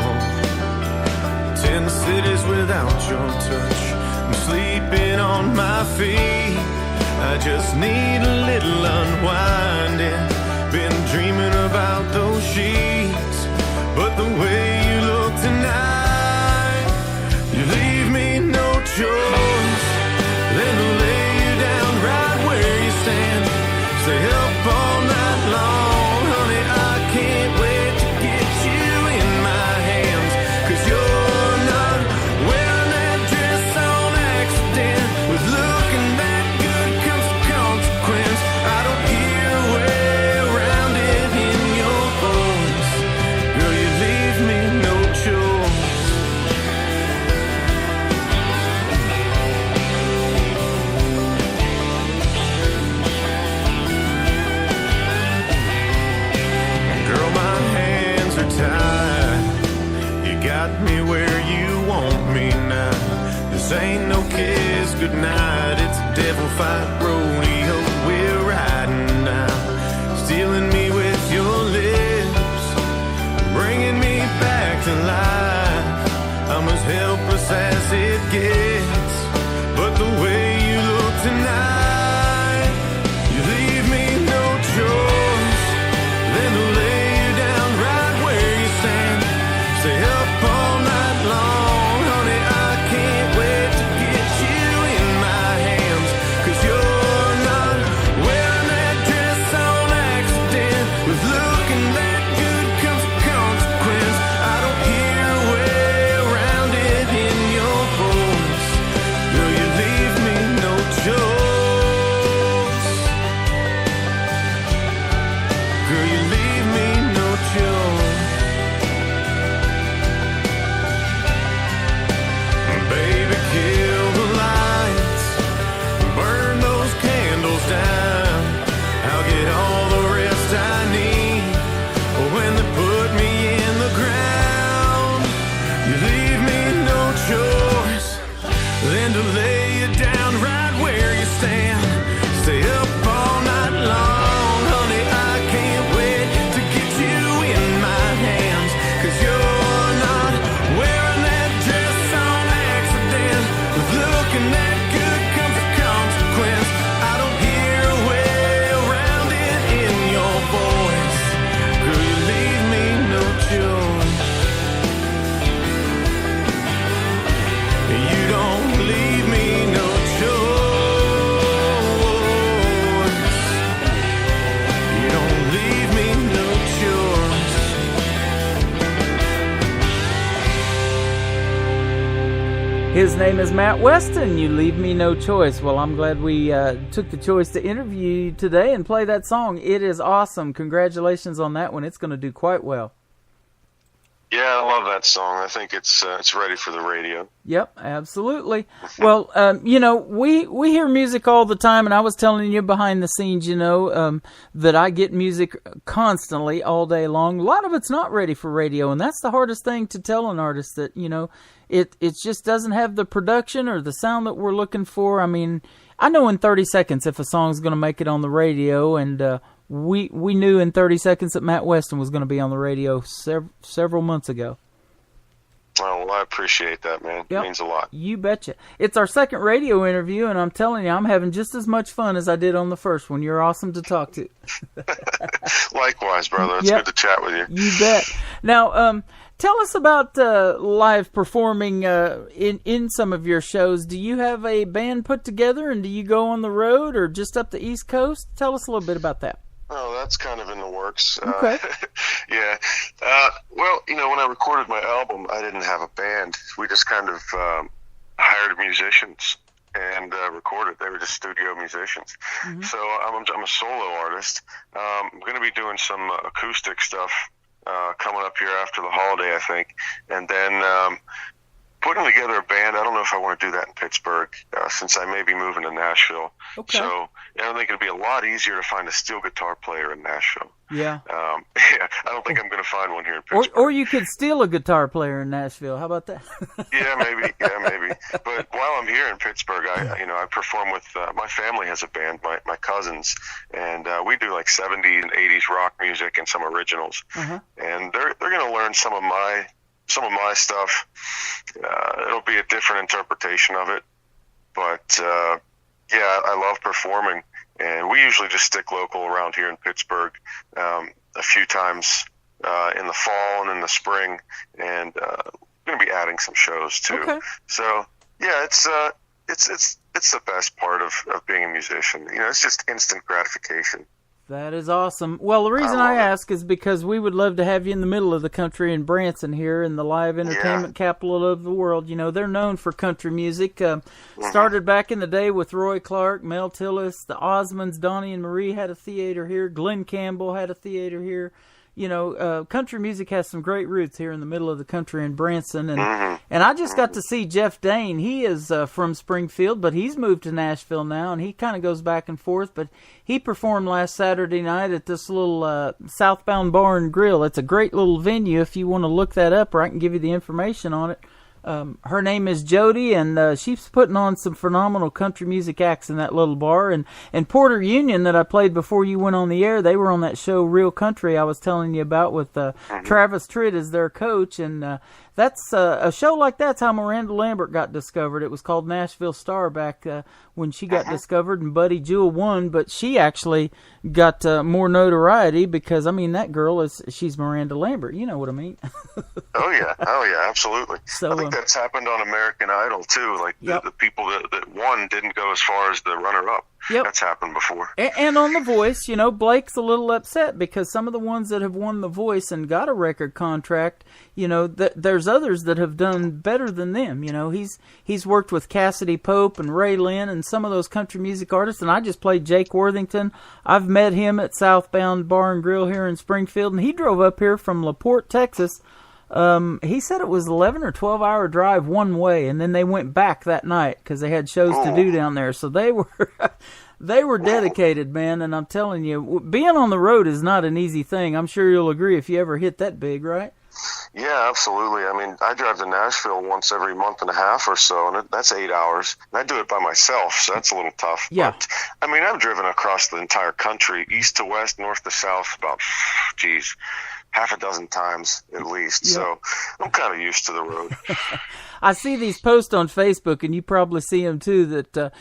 10 cities without your touch. I'm sleeping on my feet. I just need a little unwinding. been dreaming about those sheets, but the way you look tonight, you leave me no choice than to lay you down right where you stand. Stay up all night long, honey, I can't wait to get you in my hands, 'cause you're not wearing that dress on accident. With looking that good comes a consequence. I don't hear a way around it in your voice. Girl, you leave me no choice. Girl, my hands are tied. You got me where you want me now. This ain't no kiss goodnight. It's a devil fight rodeo we're riding now. Stealing me with your lips, bringing me back to life. I'm as helpless as it gets, but the way you look tonight, you leave me no choice than to lay you down right where you stand. Stay up all night long, honey, I can't wait to get you in my hands, 'cause you're not wearing that dress on accident. With looking that good comes a consequence. I don't hear a way around it in your voice. Girl, you leave me no choice. Girl, you leave me no choice. Baby, kill the lights, burn those candles down. I'll get all the rest I need when they put me in the ground. You leave me no choice than to lay you down right where you stand. Stay up all night long, honey, I can't wait to get you in my hands, 'cause you're not wearing that dress on accident. With looking that good comes a consequence. I don't hear a way around it in your voice. Girl, you leave me no choice. You don't leave me no choice. You don't leave me no choice. His name is Matt Westin. You leave me no choice. Well, I'm glad we took the choice to interview you today and play that song. It is awesome. Congratulations on that one. It's going to do quite well. Yeah, I love that song. I think it's ready for the radio. Yep, absolutely. Well, you know, we hear music all the time, and I was telling you behind the scenes, you know, that I get music constantly all day long. A lot of it's not ready for radio, and that's the hardest thing to tell an artist, that, you know, it just doesn't have the production or the sound that we're looking for. I mean, I know in 30 seconds if a song's going to make it on the radio, and we knew in 30 seconds that Matt Westin was going to be on the radio several months ago. Oh, well, I appreciate that, man. Yep. It means a lot. You betcha. It's our second radio interview, and I'm telling you, I'm having just as much fun as I did on the first one. You're awesome to talk to. Likewise, brother. It's good to chat with you. You bet. Now, tell us about live performing in some of your shows. Do you have a band put together, and do you go on the road or just up the East Coast? Tell us a little bit about that. Oh, that's kind of in the works. Okay. Yeah. Well, you know, when I recorded my album, I didn't have a band. We just kind of hired musicians and recorded. They were just studio musicians. Mm-hmm. So I'm a solo artist. I'm going to be doing some acoustic stuff coming up here after the holiday, I think. And then putting together a band, I don't know if I want to do that in Pittsburgh, since I may be moving to Nashville. Okay. So I think it'll be a lot easier to find a steel guitar player in Nashville. Yeah. Yeah, I don't think I'm going to find one here in Pittsburgh. Or you could steal a guitar player in Nashville. How about that? Yeah, maybe. But while I'm here in Pittsburgh, I perform with my family has a band, my cousins, and we do like 70s and 80s rock music and some originals. Uh-huh. And they're going to learn some of my stuff. It'll be a different interpretation of it, but yeah, I love performing, And we usually just stick local around here in Pittsburgh a few times in the fall and in the spring, and going to be adding some shows too. Okay. So yeah, it's the best part of being a musician. It's just instant gratification. That is awesome. Well, the reason I ask is because we would love to have you in the middle of the country in Branson here in the live entertainment capital of the world. They're known for country music. Started back in the day with Roy Clark, Mel Tillis, the Osmonds, Donnie and Marie had a theater here. Glenn Campbell had a theater here. Country music has some great roots here in the middle of the country in Branson. And I just got to see Jeff Dane. He is from Springfield, but he's moved to Nashville now, and he kind of goes back and forth. But he performed last Saturday night at this little Southbound Bar and Grill. It's a great little venue if you want to look that up, or I can give you the information on it. Her name is Jody, and she's putting on some phenomenal country music acts in that little bar. And Porter Union that I played before you went on the air, they were on that show Real Country I was telling you about with Travis Tritt as their coach. And that's a show like that's how Miranda Lambert got discovered. It was called Nashville Star back when she got discovered, and Buddy Jewell won. But she actually got more notoriety because, that girl she's Miranda Lambert. You know what I mean? Oh yeah, absolutely. So, I think that's happened on American Idol too. Like the people that won didn't go as far as the runner-up. Yep. That's happened before. And on The Voice, Blake's a little upset because some of the ones that have won The Voice and got a record contract, there's others that have done better than them. He's worked with Cassidy Pope and Ray Lynn and some of those country music artists, and I just played Jake Worthington. I've met him at Southbound Bar and Grill here in Springfield, and he drove up here from LaPorte, Texas. He said it was 11 or 12-hour drive one way, and then they went back that night because they had shows to do down there. So they were dedicated, man. And I'm telling you, being on the road is not an easy thing. I'm sure you'll agree if you ever hit that big, right? Yeah, absolutely. I drive to Nashville once every month and a half or so, and that's 8 hours. And I do it by myself, so that's a little tough. Yeah. But, I've driven across the entire country, east to west, north to south, about, half a dozen times at least. Yep. So I'm kind of used to the road. I see these posts on Facebook, and you probably see them too, that,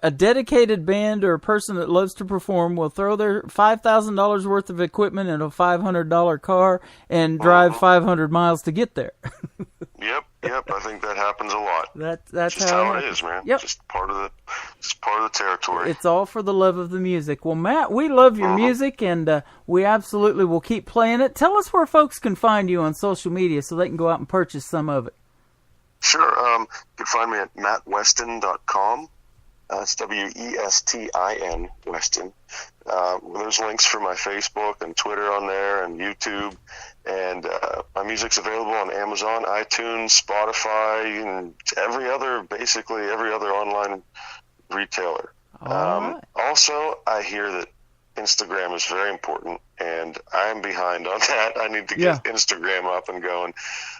a dedicated band or a person that loves to perform will throw their $5,000 worth of equipment in a $500 car and drive 500 miles to get there. Yep. I think that happens a lot. That's just how it is, man. Yep. Just part of the territory. It's all for the love of the music. Well, Matt, we love your music, and we absolutely will keep playing it. Tell us where folks can find you on social media so they can go out and purchase some of it. Sure. You can find me at mattwestin.com. It's Westin, Westin. There's links for my Facebook and Twitter on there and YouTube. And my music's available on Amazon, iTunes, Spotify, and basically every other online retailer. Right. Also, I hear that Instagram is very important, and I'm behind on that. I need to get Instagram up and going.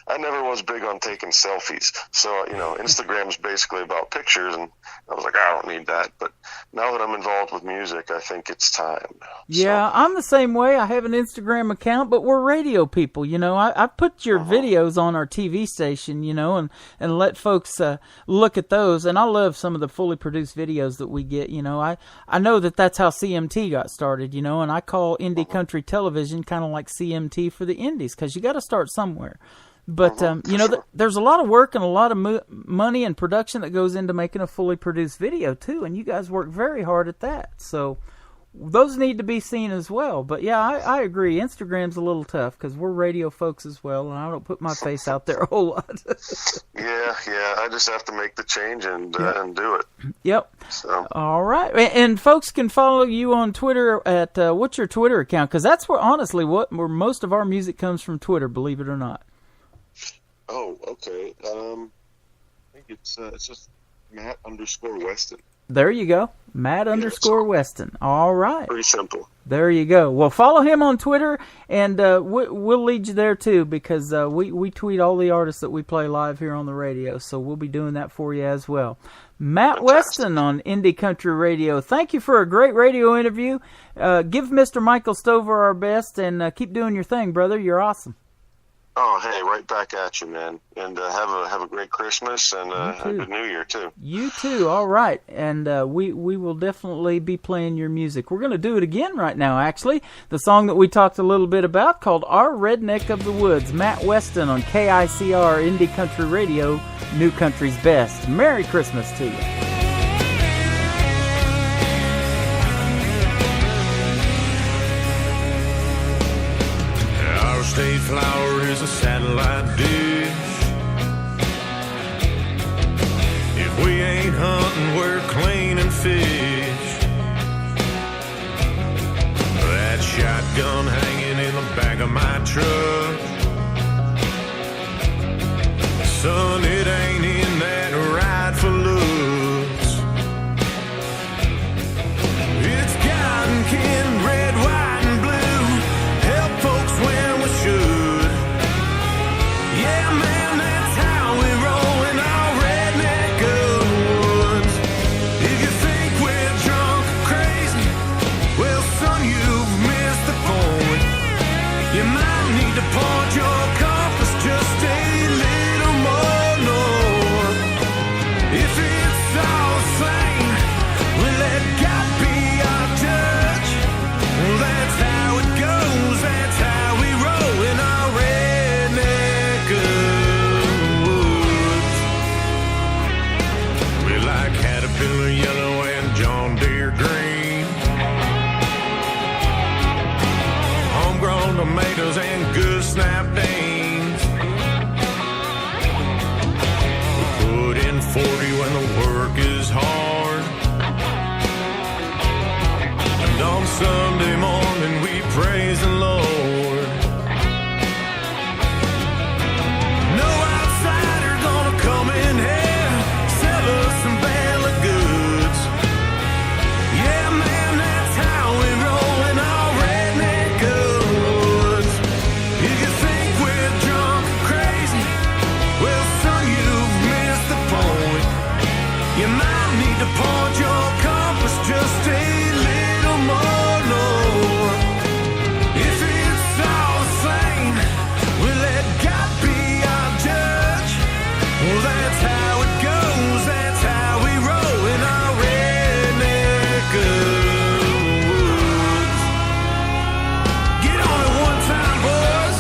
I never was big on taking selfies. So, Instagram's basically about pictures, and I was like, I don't need that. But now that I'm involved with music, I think it's time. Yeah, I'm the same way. I have an Instagram account, but we're radio people, I put your videos on our TV station, and let folks look at those. And I love some of the fully produced videos that we get, I know that's how CMT got started, and I call indie country television kind of like CMT for the indies, because you got to start somewhere. But, there's a lot of work and a lot of money and production that goes into making a fully produced video, too. And you guys work very hard at that. So those need to be seen as well. But, yeah, I agree. Instagram's a little tough because we're radio folks as well, and I don't put my face out there a whole lot. Yeah. I just have to make the change and do it. Yep. So. All right. And folks can follow you on Twitter at what's your Twitter account? Because that's where, honestly, where most of our music comes from, Twitter, believe it or not. Oh, okay. I think it's just Matt_Westin. There you go. Matt_Westin. All right. Pretty simple. There you go. Well, follow him on Twitter, and we'll lead you there, too, because we tweet all the artists that we play live here on the radio, so we'll be doing that for you as well. Matt Westin on Indie Country Radio. Thank you for a great radio interview. Give Mr. Michael Stover our best, and keep doing your thing, brother. You're awesome. Oh, hey, right back at you, man. And have a great Christmas and a good New Year, too. You too. All right. And we will definitely be playing your music. We're going to do it again right now, actually. The song that we talked a little bit about called Our Redneck of the Woods. Matt Westin on KICR Indie Country Radio, New Country's Best. Merry Christmas to you. State flower is a satellite dish. If we ain't hunting, we're cleaning fish. That shotgun hanging in the back of my truck. Son, it ain't in that ride for looks. It's cotton candy, red, white, and blue. Help folks when we should. Yeah, man, that's how we roll in our redneck of the woods. If you think we're drunk or crazy, well, son, you've missed the point. You might need to point your compass just a little more north. If it's all the same, well, let God be our judge. Well, that's how it goes, that's how we roll in our redneck of the woods. We like Caterpillar yellow and John Deere green, homegrown tomatoes and good snap beans. We put in 40 when the work is hard, and on Sunday morning we praise the Lord. No outsider gonna come in here, sell us some bale of goods. Yeah, man, that's how we roll in our redneck of the woods. If you think we're drunk or crazy, well, son, you've missed the point. You might need to point your compass just a little more north. If it's all the same, we'll let God be our judge. Well, that's how it goes, that's how we roll in our redneck of the woods. Get on it one time, boys.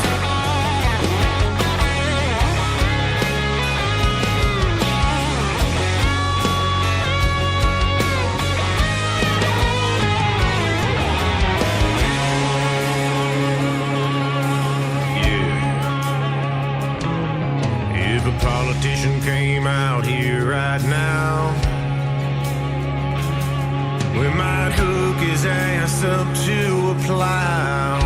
Yeah. If a politician came out here right now, we might hook his ass up to a plow.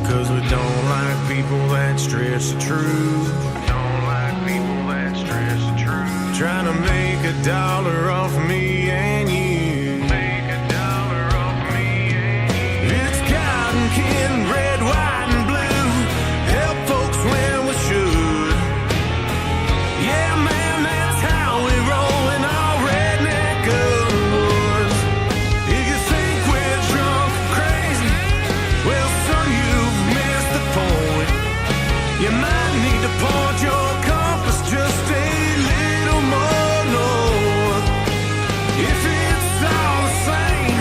'Cause we don't like people that stretch the truth. Don't like people that stretch the truth. Trying to make a dollar off me and you. Make a dollar off me and you. It's cotton candy, red, white, and blue. Help folks when we should. Yeah, man, that's how we roll in our redneck of the woods. If you think we're drunk or crazy, well, son, you've missed the point. You might need to point your compass just a little more north. If it's all the same,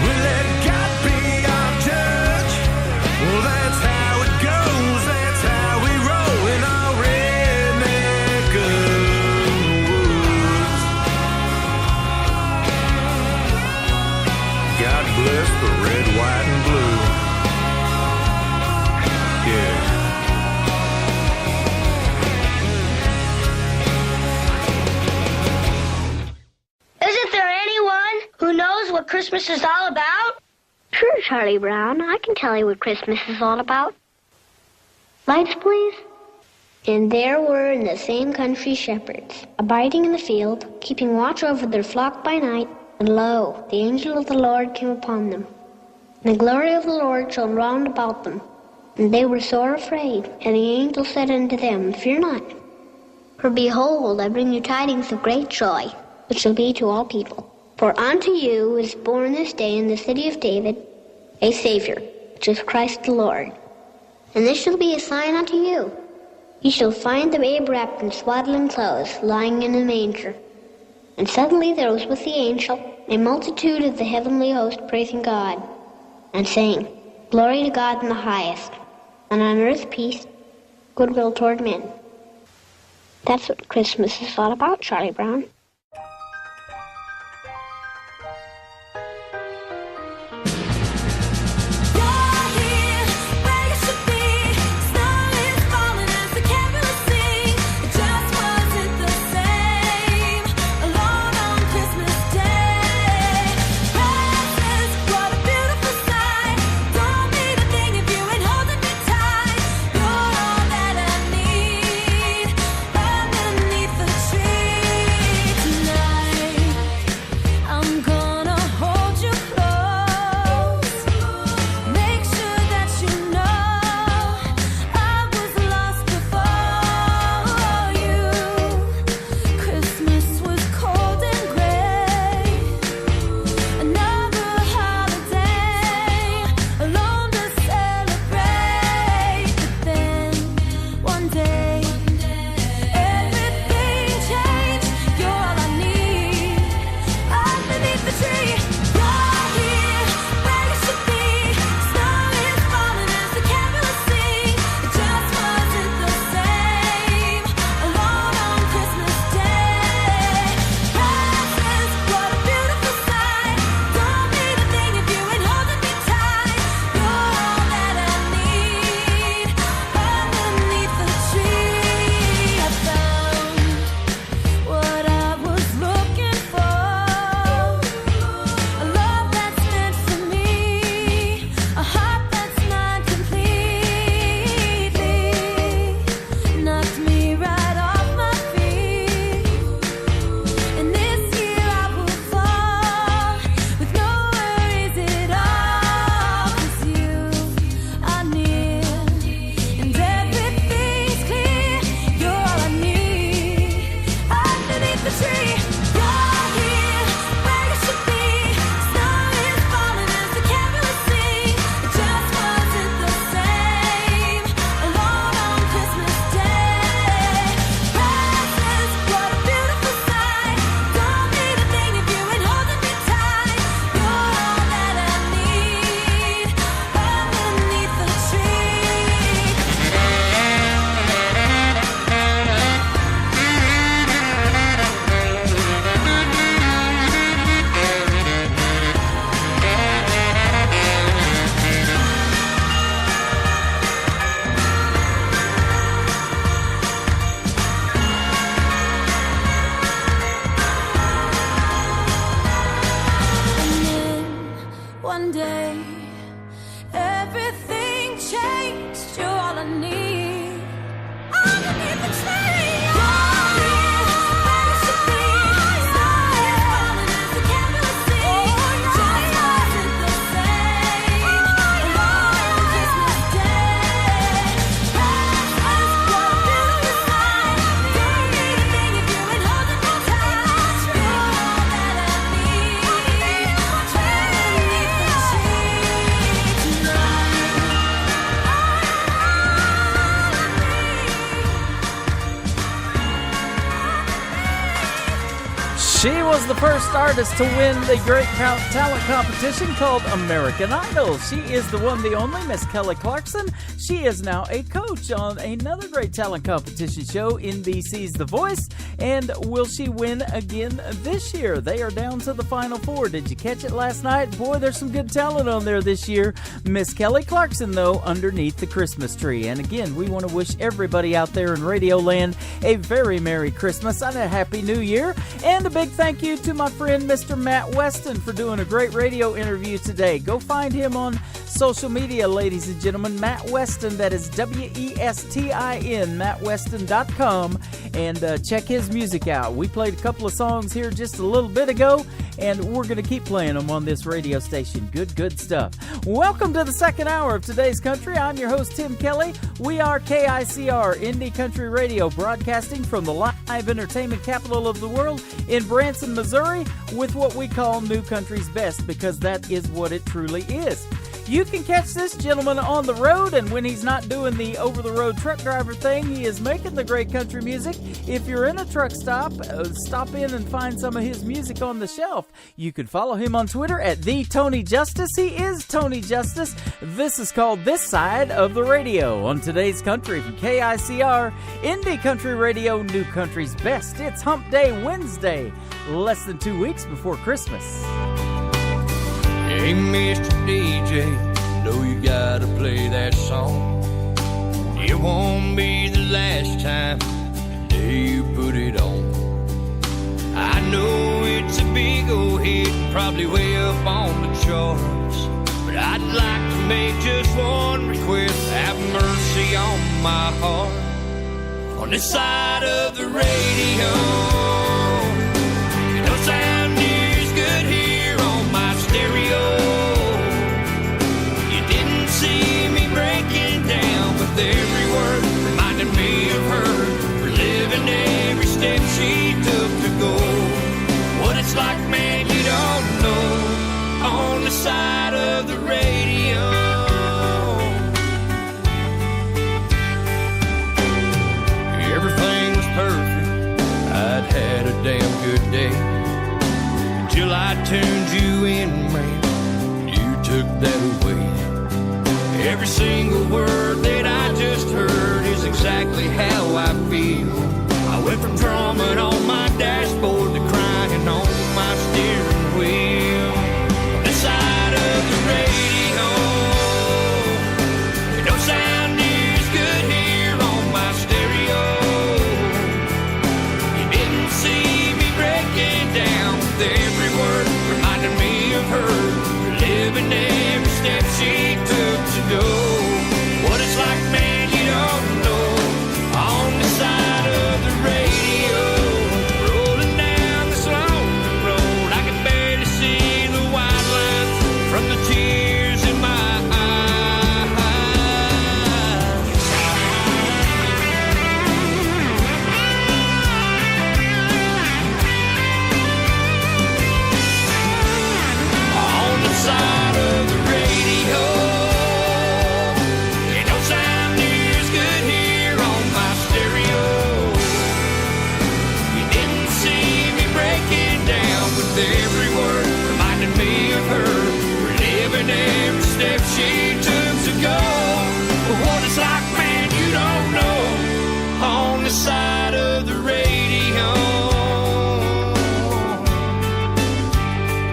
we'll let God be our judge. Well, that's how it goes, that's how we roll in our redneck of the woods. God bless the red, white, and blue. Yeah. Isn't there anyone who knows what Christmas is all about? Sure, Charlie Brown. I can tell you what Christmas is all about. Lights, please. And there were in the same country shepherds, abiding in the field, keeping watch over their flock by night. And lo, the angel of the Lord came upon them. And the glory of the Lord shone round about them. And they were sore afraid. And the angel said unto them, Fear not. For behold, I bring you tidings of great joy, which shall be to all people. For unto you is born this day in the city of David a Savior, which is Christ the Lord. And this shall be a sign unto you. Ye shall find the babe wrapped in swaddling clothes, lying in a manger. And suddenly there was with the angel a multitude of the heavenly host praising God, and saying, Glory to God in the highest, and on earth peace, goodwill toward men. That's what Christmas is all about, Charlie Brown. She was the first artist to win the great talent competition called American Idol. She is the one, the only, Miss Kelly Clarkson. She is now a coach on another great talent competition show, NBC's The Voice. And will she win again this year? They are down to the final four. Did you catch it last night? Boy, there's some good talent on there this year. Miss Kelly Clarkson, though, underneath the Christmas tree. And again, we want to wish everybody out there in Radio Land a very Merry Christmas and a Happy New Year. And a big thank you to my friend Mr. Matt Westin for doing a great radio interview today. Go find him on social media, ladies and gentlemen. Matt Westin, that is Westin, mattwestin.com, and check his music out. We played a couple of songs here just a little bit ago, and we're going to keep playing them on this radio station. Good stuff. Welcome to the second hour of Today's Country. I'm your host, Tim Kelly. We are KICR, Indie Country Radio, broadcasting from the live entertainment capital of the world in Branson, Missouri, with what we call New Country's Best, because that is what it truly is. You can catch this gentleman on the road, and when he's not doing the over-the-road truck driver thing, he is making the great country music. If you're in a truck stop, stop in and find some of his music on the shelf. You can follow him on Twitter at @TheTonyJustice. He is Tony Justice. This is called This Side of the Radio on today's country from KICR, Indie Country Radio, New Country's Best. It's Hump Day Wednesday, less than 2 weeks before Christmas. Hey, Mr. DJ, know you gotta play that song. It won't be the last time the day you put it on. I know it's a big old hit, probably way up on the charts, but I'd like to make just one request. Have mercy on my heart. On this side of the radio, it don't sound near as good here on my stereo. You didn't see me breaking down with every word, reminding me of her, reliving every step she took to go. What it's like, man, you don't know, on the side of the radio. Everything was perfect, I'd had a damn good day, until I turned you in, man, you took that away. Every single word that I just heard is exactly how I feel. I went from drumming on my dashboard to crying on my steering wheel. On this side of the radio, it don't sound near as good here on my stereo. You didn't see me breaking down with every word, reminding me of her, reliving every step she took to go. What it's like, man, you don't know, on the side of the radio. Rolling down this long road, I can barely see the white lines from the tears in my eyes. On the side of the radio, it don't sound near as good here on my stereo. You didn't see me breaking down with every word, reminding me of her, reliving every step she took to go. What it's like, man, you don't know, on the side of the radio.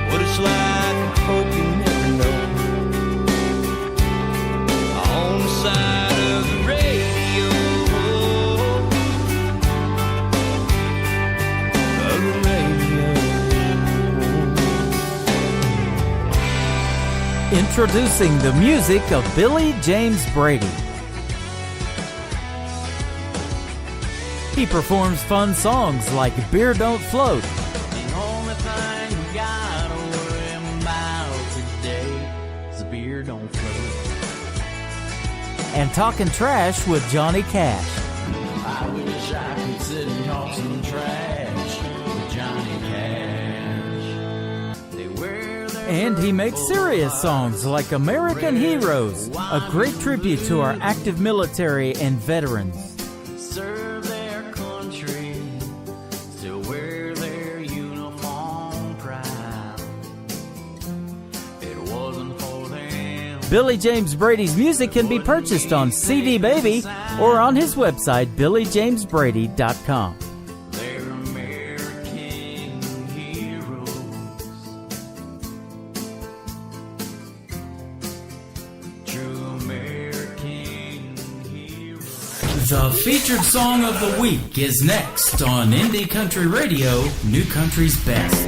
What it's like, hope you never know, on the side of the radio. Of the radio. Introducing the music of Billy James Brady. He performs fun songs like Beer Don't Float, The only thing we gotta worry about today is beer don't float. and Talking Trash with Johnny Cash. I wish I could sit and talk some trash with Johnny Cash. They wear their And he makes serious songs like American Heroes, a great tribute to our active military and veterans. serve their country, still wear their uniform proud. It wasn't for them. Billy James Brady's music can be purchased on CD Baby or on his website, BillyJamesBrady.com. They're American heroes. True American heroes. The featured song of the week is next on Indie Country Radio, New Country's Best.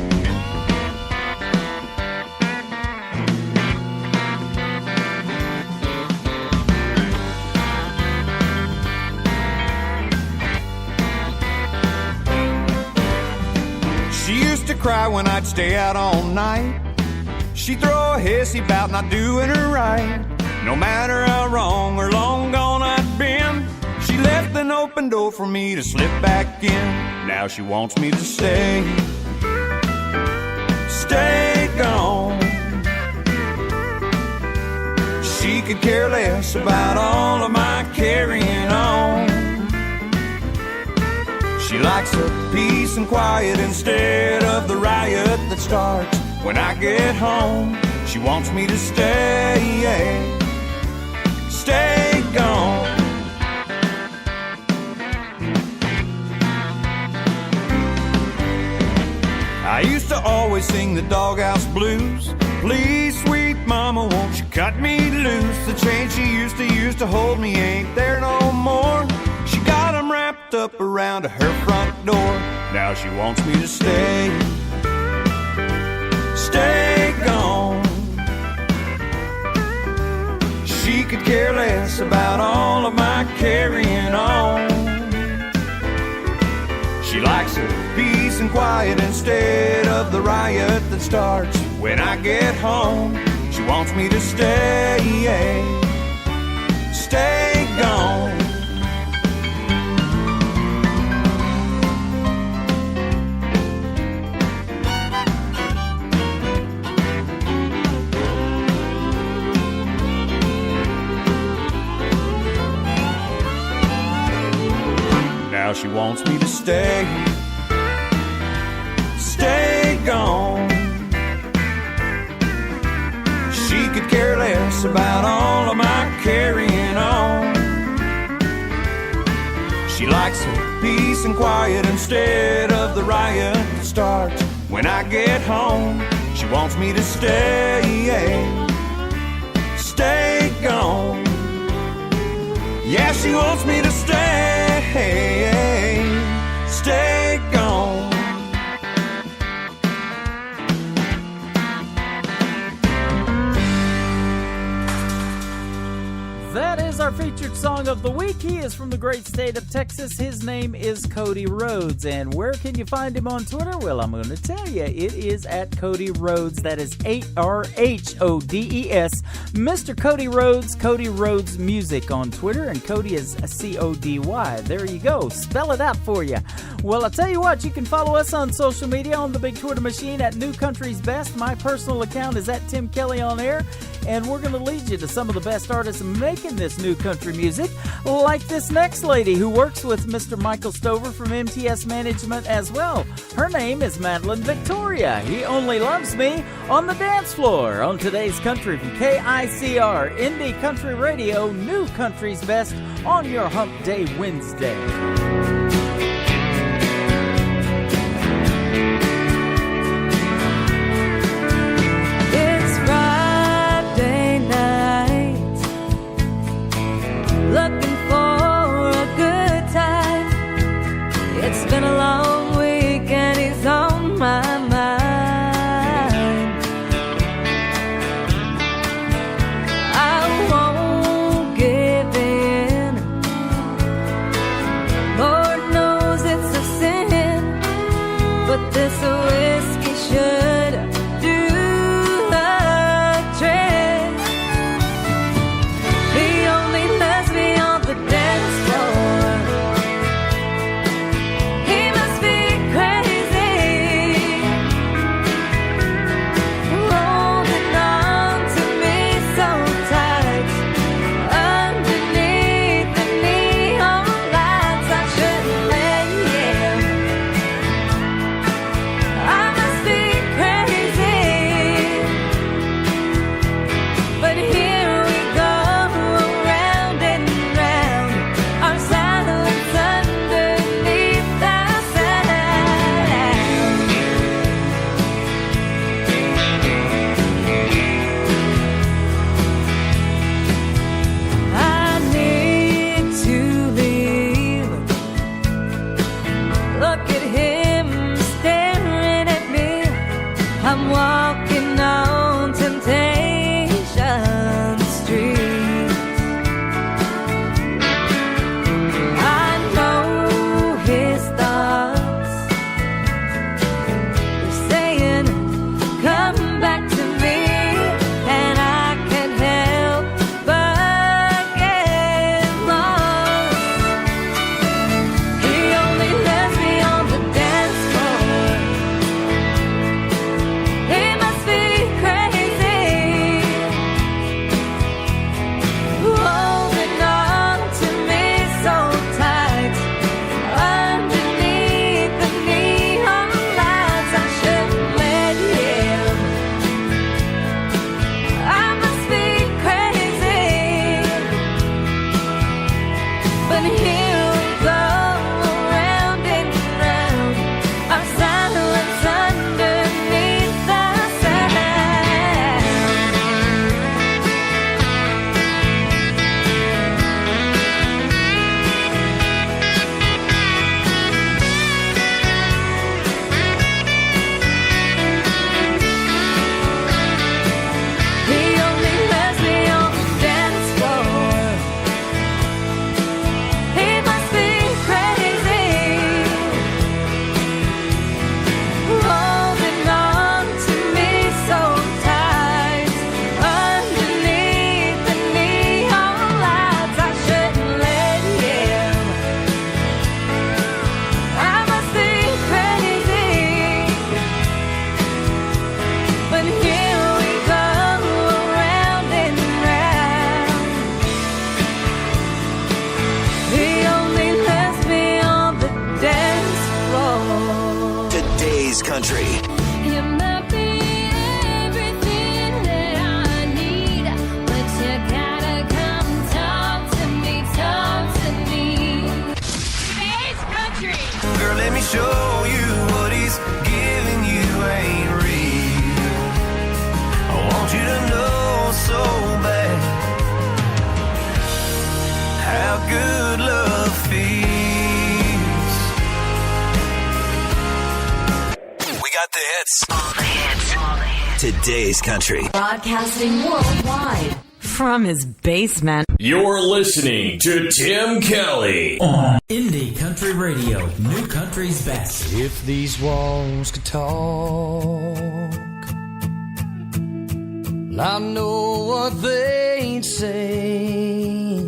She used to cry when I'd stay out all night. She'd throw a hissy bout not doing her right. No matter how wrong or long gone I'd been, she left an open door for me to slip back in. Now she wants me to stay gone. She could care less about all of my carrying on. She likes a peace and quiet instead of the riot that starts when I get home. She wants me to stay gone. I used to always sing the doghouse blues. Please, sweet mama, won't you cut me loose? The chain she used to use to hold me ain't there no more. She got 'em wrapped up around her front door. Now she wants me to stay gone. She could care less about all of my carrying on. She likes her peace and quiet instead of the riot that starts when I get home. She wants me to stay gone. Now she wants me to stay gone. She could care less about all of my carrying on. She likes her peace and quiet instead of the riot that starts when I get home. She wants me to stay gone. Yeah, she wants me to stay gone. That is our featured song of the week. He is from the great state of Texas. His name is Cody Rhodes. And where can you find him on Twitter? Well, I'm going to tell you. It is at Cody Rhodes. That is ARHODES. Mr. Cody Rhodes Music on Twitter. And Cody is CODY. There you go. Spell it out for you. Well, I'll tell you what. You can follow us on social media on the big Twitter machine at New Country's Best. My personal account is at Tim Kelly on Air. And we're going to lead you to some of the best artists making this new country music, like this next lady who works with Mr. Michael Stover from MTS Management as well. Her name is Madeline Victoria. He Only Loves Me on the dance floor on today's country from KICR, Indie Country Radio, New Country's Best on your Hump Day Wednesday. Looking for a good time. It's been a long week and he's on my mind. I won't give in. Lord Today's country. Broadcasting worldwide from his basement. You're listening to Tim Kelly on Indie Country Radio, New Country's best. If these walls could talk, I know what they'd say.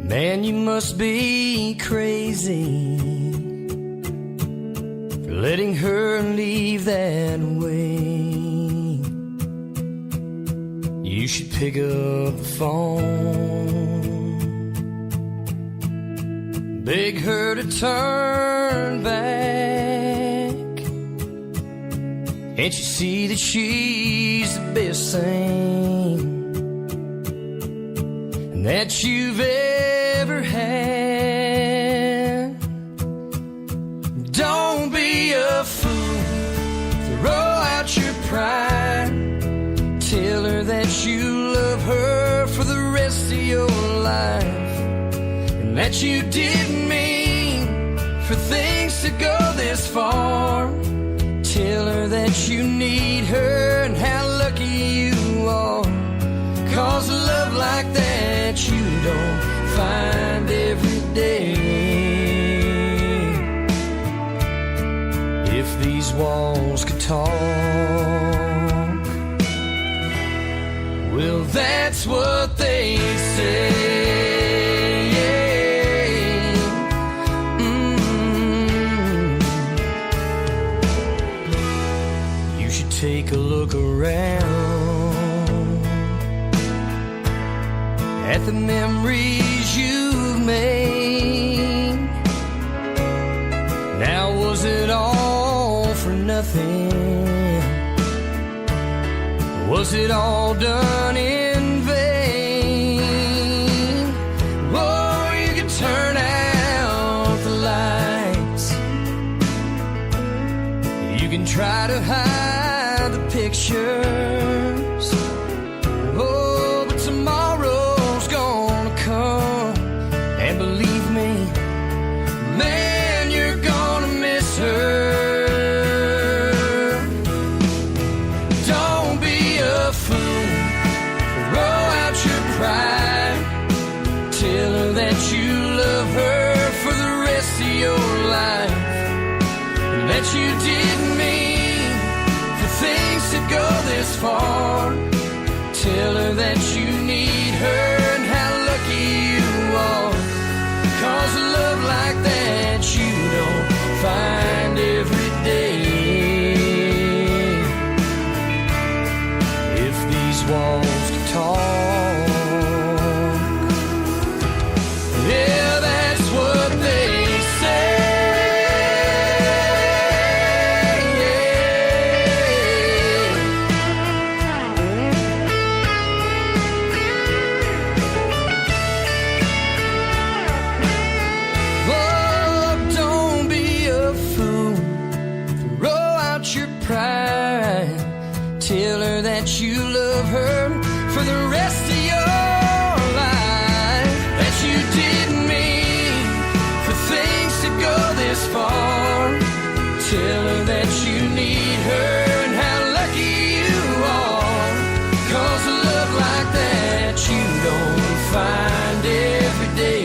Man, you must be crazy for letting her leave that way. You should pick up the phone, beg her to turn back. Can't you see that she's the best thing and that you've ever had? Don't be a fool, throw out your pride. Tell her that you love her for the rest of your life, and that you didn't mean for things to go this far. Tell her that you need her and how lucky you are, 'cause a love like that you don't find every day. If these walls could talk, well, that's what they say. You should take a look around at the memories you've made. Now, was it all for nothing? Was it all done in vain? Oh, you can turn out the lights, you can try to hide the pictures. Oh, but tomorrow's gonna come, and believe me, man, you're gonna miss her. Tell her that you love her for the rest of your life, and that you didn't mean for things to go this far. Tell her that you need her and how lucky you are, 'cause a love like that you don't find every day. If these walls could talk, yeah, that's what they say. Oh, don't be a fool, throw out your pride. Tell her that you love her for the rest of your life, that you didn't mean for things to go this far. Tell her that you need her and how lucky you are, 'cause a love like that you don't find every day.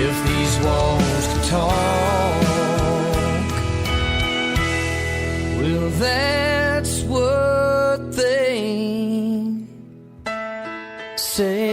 If these walls could talk, well, that's what they say.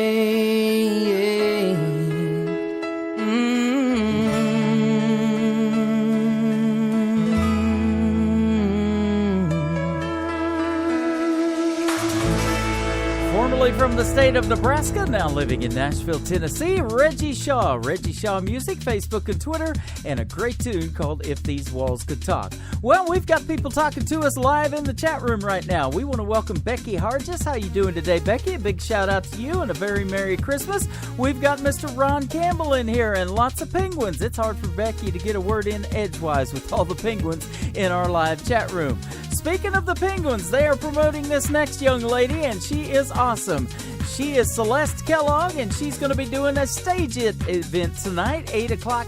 Formerly from the state of Nebraska, now living in Nashville, Tennessee, Reggie Shaw. Reggie Shaw Music, Facebook and Twitter, and a great tune called If These Walls Could Talk. Well, we've got people talking to us live in the chat room right now. We want to welcome Becky Hargis. How you doing today, Becky? A big shout out to you and a very Merry Christmas. We've got Mr. Ron Campbell in here and lots of penguins. It's hard for Becky to get a word in edgewise with all the penguins in our live chat room. Speaking of the penguins, they are promoting this next young lady, and she is awesome. She is Celeste Kellogg, and she's going to be doing a stage event tonight, 8 o'clock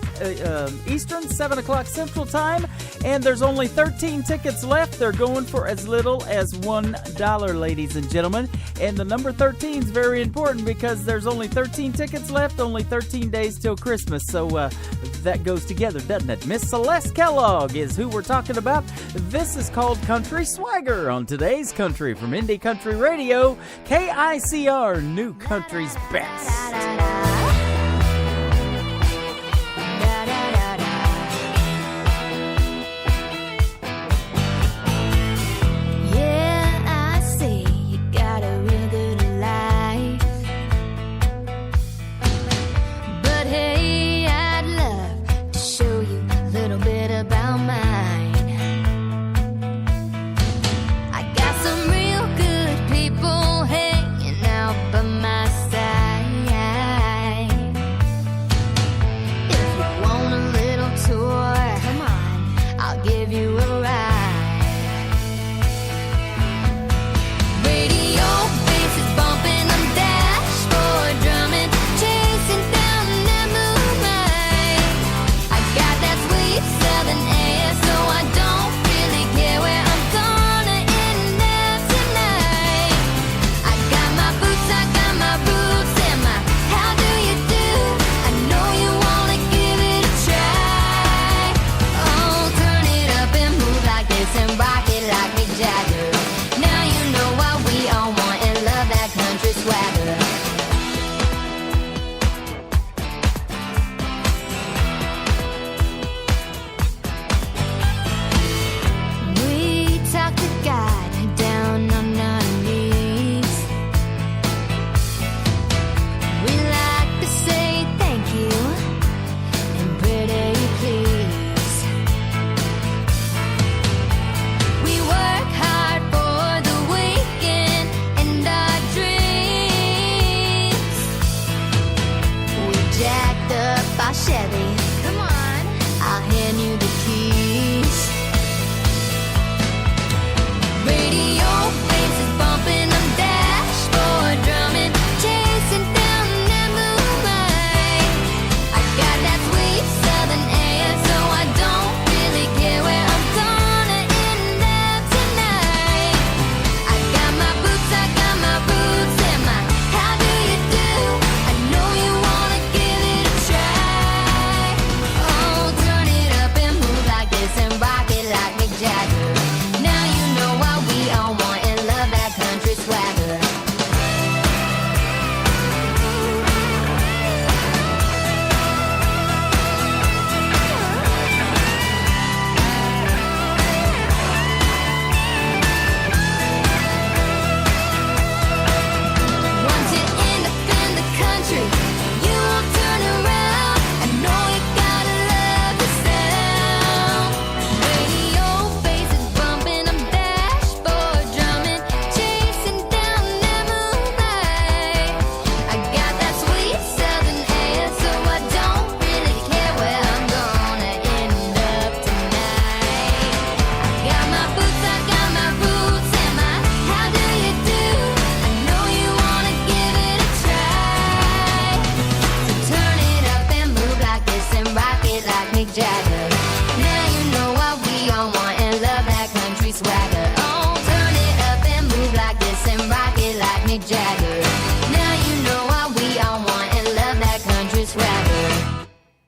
Eastern, 7 o'clock Central Time, and there's only 13 tickets left. They're going for as little as $1, ladies and gentlemen, and the number 13 is very important because there's only 13 tickets left, only 13 days till Christmas, so that goes together, doesn't it? Miss Celeste Kellogg is who we're talking about. This is called Country Swagger on today's Country from Indie Country Radio, KICR, New Country's Best.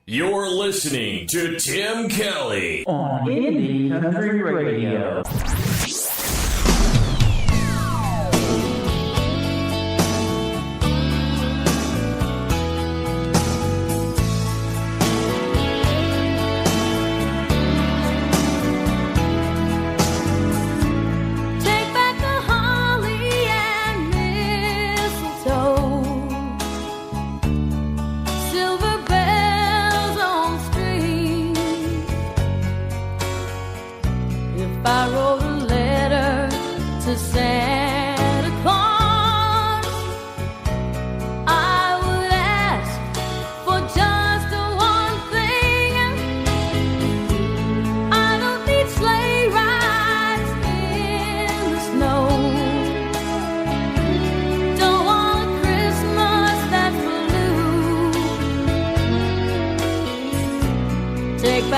You're listening to Tim Kelly on Indie Country Radio. I wrote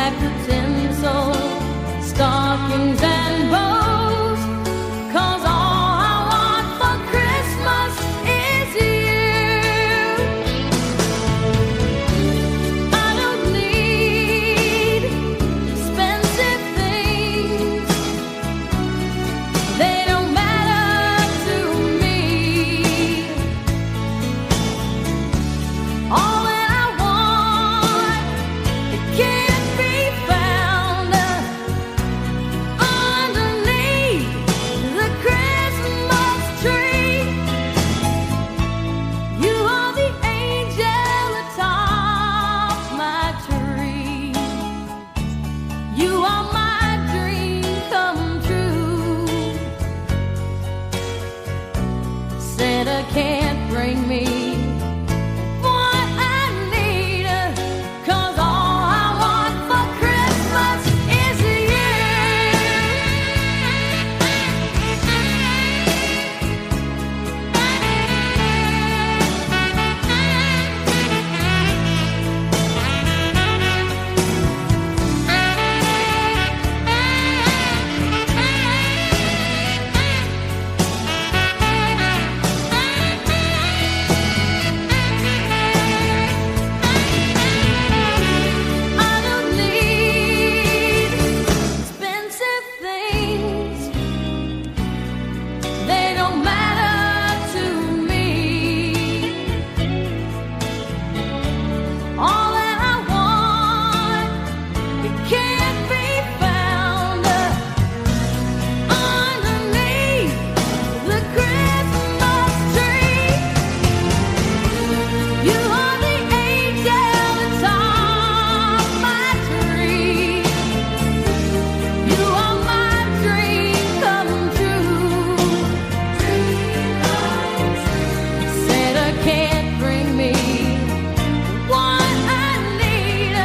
packed with tinsel, stockings and bows, 'cause all I want for Christmas is you. I don't need expensive things, they don't matter to me. All that I want, it can't be found underneath the Christmas tree. You are the angel atop my tree. You are my dream come true. Santa can't bring me what I need, 'cause all I want for Christmas is you. I don't need expensive things, they don't matter to me. All that I want, it can't be found underneath the Christmas tree. You are the angel atop my tree. You are my dream come true. Santa can't bring me what I need,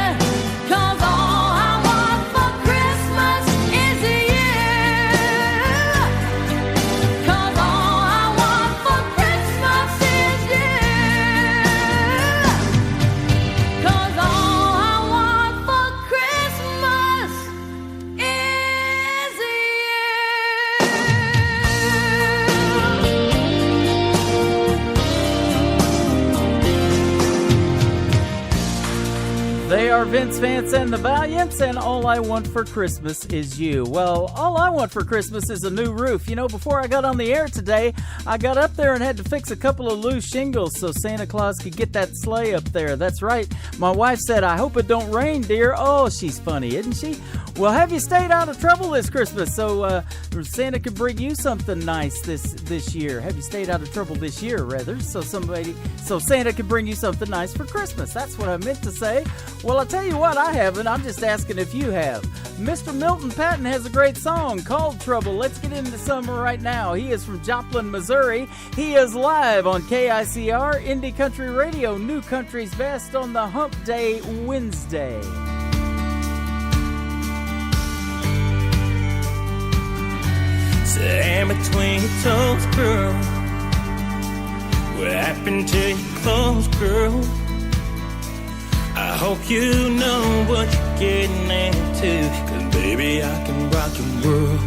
'cause all I want for Christmas is you. 'Cause all I want for Christmas is you. 'Cause all I want for Christmas is They are Vince Vance and the Valiants, and All I Want for Christmas is You. Well, all I want for Christmas is a new roof. You know, before I got on the air today, I got up there and had to fix a couple of loose shingles so Santa Claus could get that sleigh up there. That's right. My wife said, "I hope it don't rain, dear." Oh, she's funny, isn't she? Well, have you stayed out of trouble this Christmas so Santa could bring you something nice this year? Have you stayed out of trouble this year, rather, so Santa could bring you something nice for Christmas? That's what I meant to say. Well, I'll tell you what, I haven't. I'm just asking if you have. Mr. Milton Patton has a great song called Trouble. Let's get into summer right now. He is from Joplin, Missouri. He is live on KICR, Indie Country Radio, New Country's Best on the Hump Day Wednesday. Stand between your toes, girl. What happened to your clothes, girl? I hope you know what you're getting into, 'cause baby, I can rock your world.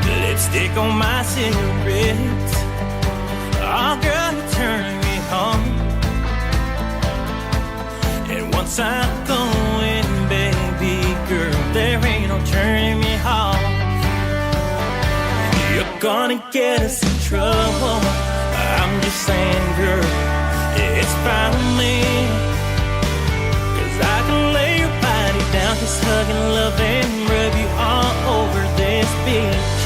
Lipstick on my cigarettes, oh girl, you're turning me on. And once I'm going, baby girl, there ain't no turning me off. You're gonna get us in trouble, I'm just saying, girl, it's fine with me, 'cause I can lay your body down, just hug and love and rub you all over this beach.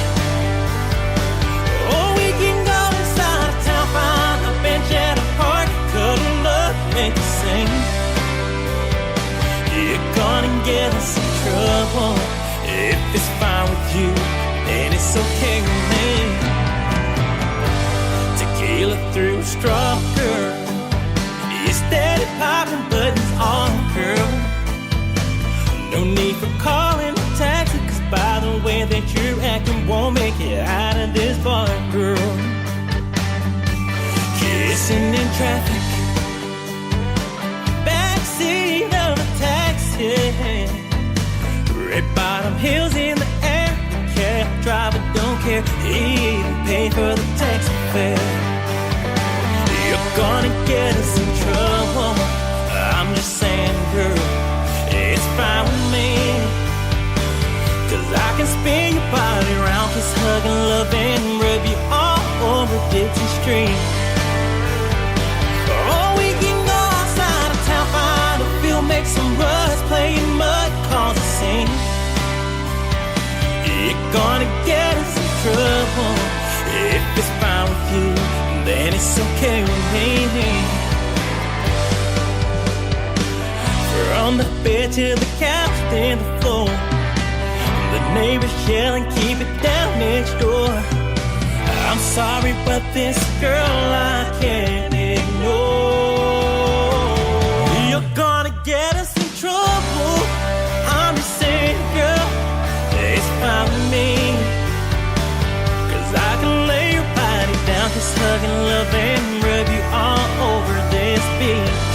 Or we can go inside of town, find a bench at a park, cuddle up, make a sing. You're gonna get us in trouble, if it's fine with you, and it's okay with me. Tequila through a straw, girl. You steady popping buttons on, girl. No need for calling a taxi, 'cause by the way that you're acting, won't make it out of this bar, girl. Kissing in traffic, backseat of a taxi. Red bottom heels in the air. Cab driver don't care, even pay for the taxi fare. You're gonna get us in trouble. I'm just saying, girl, it's fine with me. 'Cause I can spin your body around, kiss, hug, and love, and rub you all over Dixie Street. Or we can go outside of town, find a field, make some ruts, play in mud, cause a scene. You're gonna get us in trouble. If it's fine with you, then it's okay with me. From the bed to the couch, then the floor. The neighbors yelling, keep it down next door. I'm sorry, but this girl I can't ignore. You're gonna get us in trouble. I'm just saying, girl, it's fine with me. 'Cause I can lay your body down, kiss, hug, and love, and rub you all over this beach.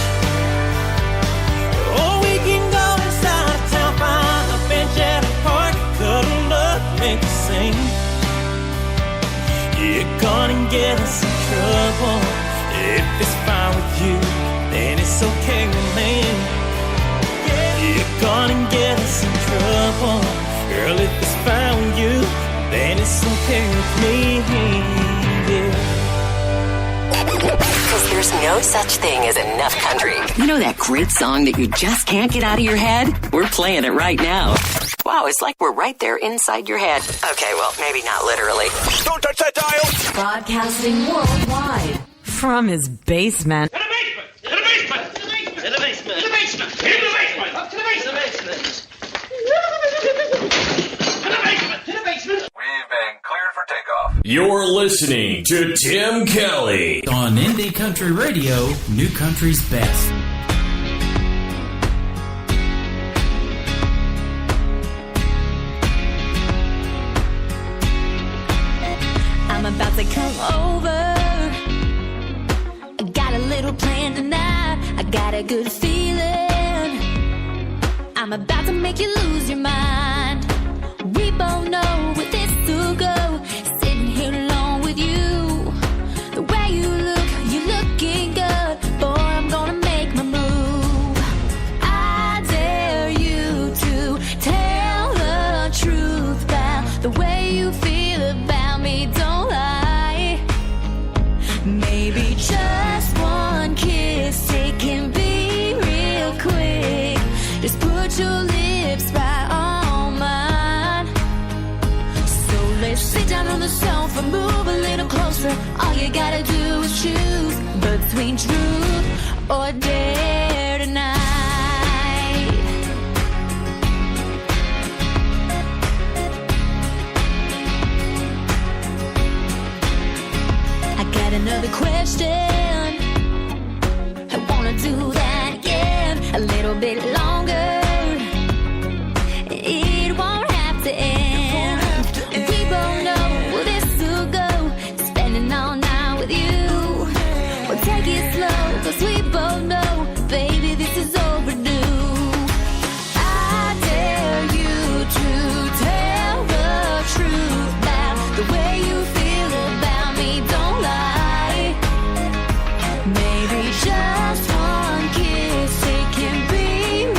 Or we can go inside of town, find a bench at a park, cuddle up, make a scene. You're gonna get us in trouble. If it's fine with you, then it's okay with me. You're gonna get us in trouble. Girl, if it's fine with you, then it's okay with me. Yeah. 'Cause there's no such thing as enough country. You know that great song that you just can't get out of your head? We're playing it right now. Wow, it's like we're right there inside your head. Okay, well, maybe not literally. Don't touch that dial! Broadcasting worldwide from his basement. To the basement! To the basement! To the basement! To the basement! To the basement! To the basement! Up to the basement! To the basement! To the basement! We've been cleared for takeoff. You're listening to Tim Kelly on Indie Country Radio, New Country's Best. I'm about to come over. I got a little plan tonight. I got a good feeling. I'm about to make you lose your mind. We both know where this will go. Sitting here alone with you. The way you look, you're looking good. Boy, I'm gonna make my move. I dare you to tell the truth about the way you feel about me. Don't lie. Maybe just one kiss, it can be real quick. Just put your lips right on mine. So let's sit down on the sofa, move a little closer. All you gotta do is choose between truth or dare tonight. I got another question. I wanna do that again a little bit longer. It won't have to end. We both know where this will go. Spending all night with you. We'll take it slow, 'cause we both know, baby, this is overdue. I dare you to tell the truth about the way you feel about me. Don't lie. Maybe just one kiss, it can be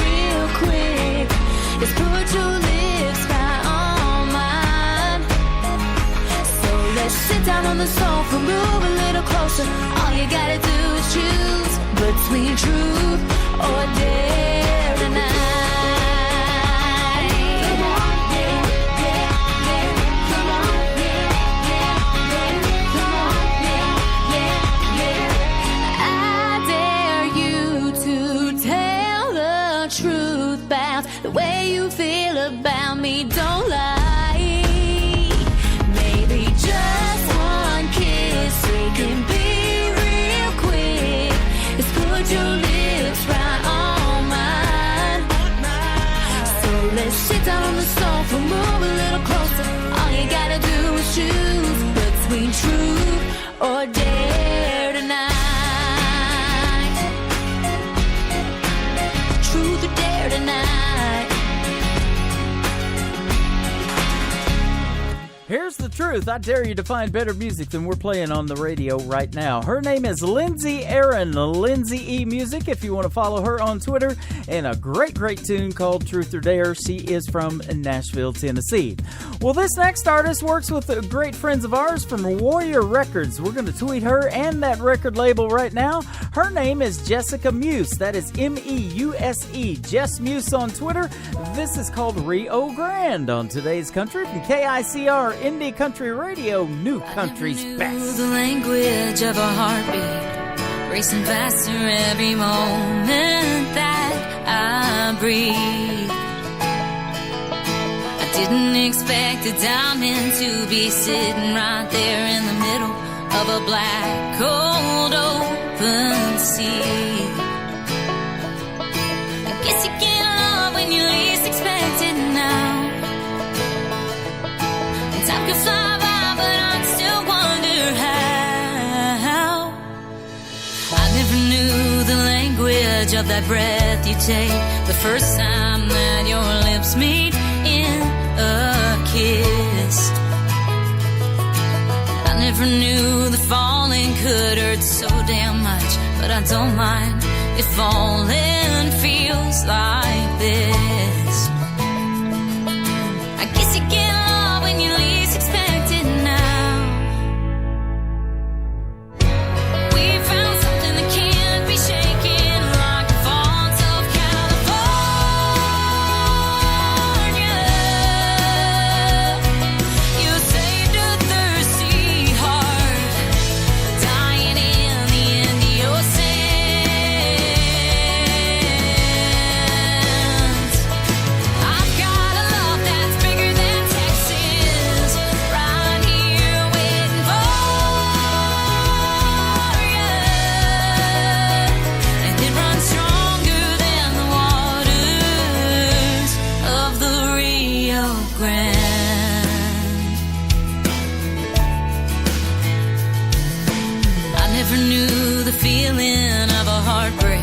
real quick. Just put your lips right on mine. So let's sit down on the sofa, move a little closer. All you gotta do is choose between truth or dare tonight. Come on, yeah, yeah, yeah. Come on, yeah, yeah, yeah. Come on, yeah, yeah, yeah. I dare you to tell the truth about the way you feel about me. Don't lie. Maybe just one kiss, it can be real quick. Just put your lips right on mine. So let's sit down on the sofa, move a little closer. All you gotta do is choose between truth or dare tonight. Truth or dare tonight. truth. I dare you to find better music than we're playing on the radio right now. Her name is Lindsay Aaron, Lindsay E Music, if you want to follow her on Twitter. And a great, great tune called Truth or Dare. She is from Nashville, Tennessee. Well, this next artist works with great friends of ours from Warrior Records. We're going to tweet her and that record label right now. Her name is Jessica Muse. That is M-E-U-S-E. Jess Muse on Twitter. This is called Rio Grande on today's Country from KICR Indie Country Radio, New Country's Best. The language of a heartbeat, racing faster every moment that I breathe. I didn't expect a diamond to be sitting right there in the middle of a black, cold, open sea. I guess you get love when you least expect it now. And time can fly by, but I still wonder how. I never knew the language of that breath you take the first time that your lips meet in a kiss. I never knew that falling could hurt so damn much, but I don't mind if falling feels like this. I guess you get love when you least expect it now. We found something that can't be shaken, like the fawns of California. You saved a thirsty heart, dying in the Indian sands. I've got a love that's bigger than Texas, right here waiting for you. And it runs stronger than the waters of the Rio Grande. I never knew the feeling of a heartbreak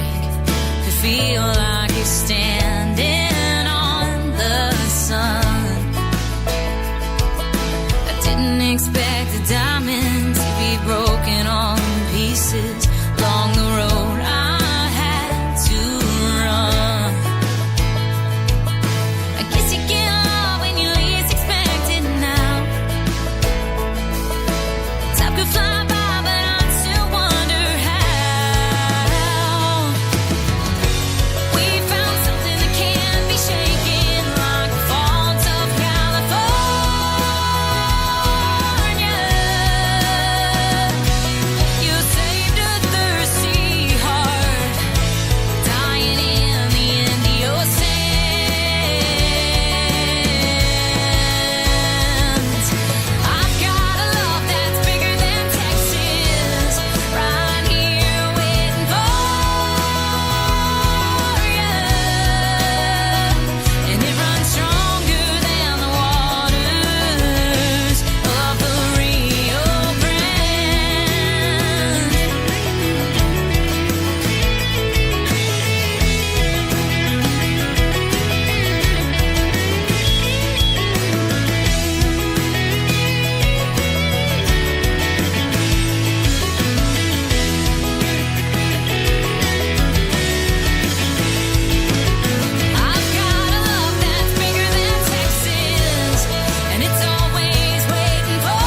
could feel like you're standing on the sun. I didn't expect a diamond to be broken on pieces along the road I had to run. I guess you get love when you least expect it now. Time could fly by, but I still wonder how. We found something that can't be shaken, like the fawns of California. You saved a thirsty heart, dying in the Indian sands. I've got a love that's bigger than Texas, right here waiting for you. And it runs stronger than the waters of the Rio Grande. I've got a love that's bigger than Texas, and it's always waiting for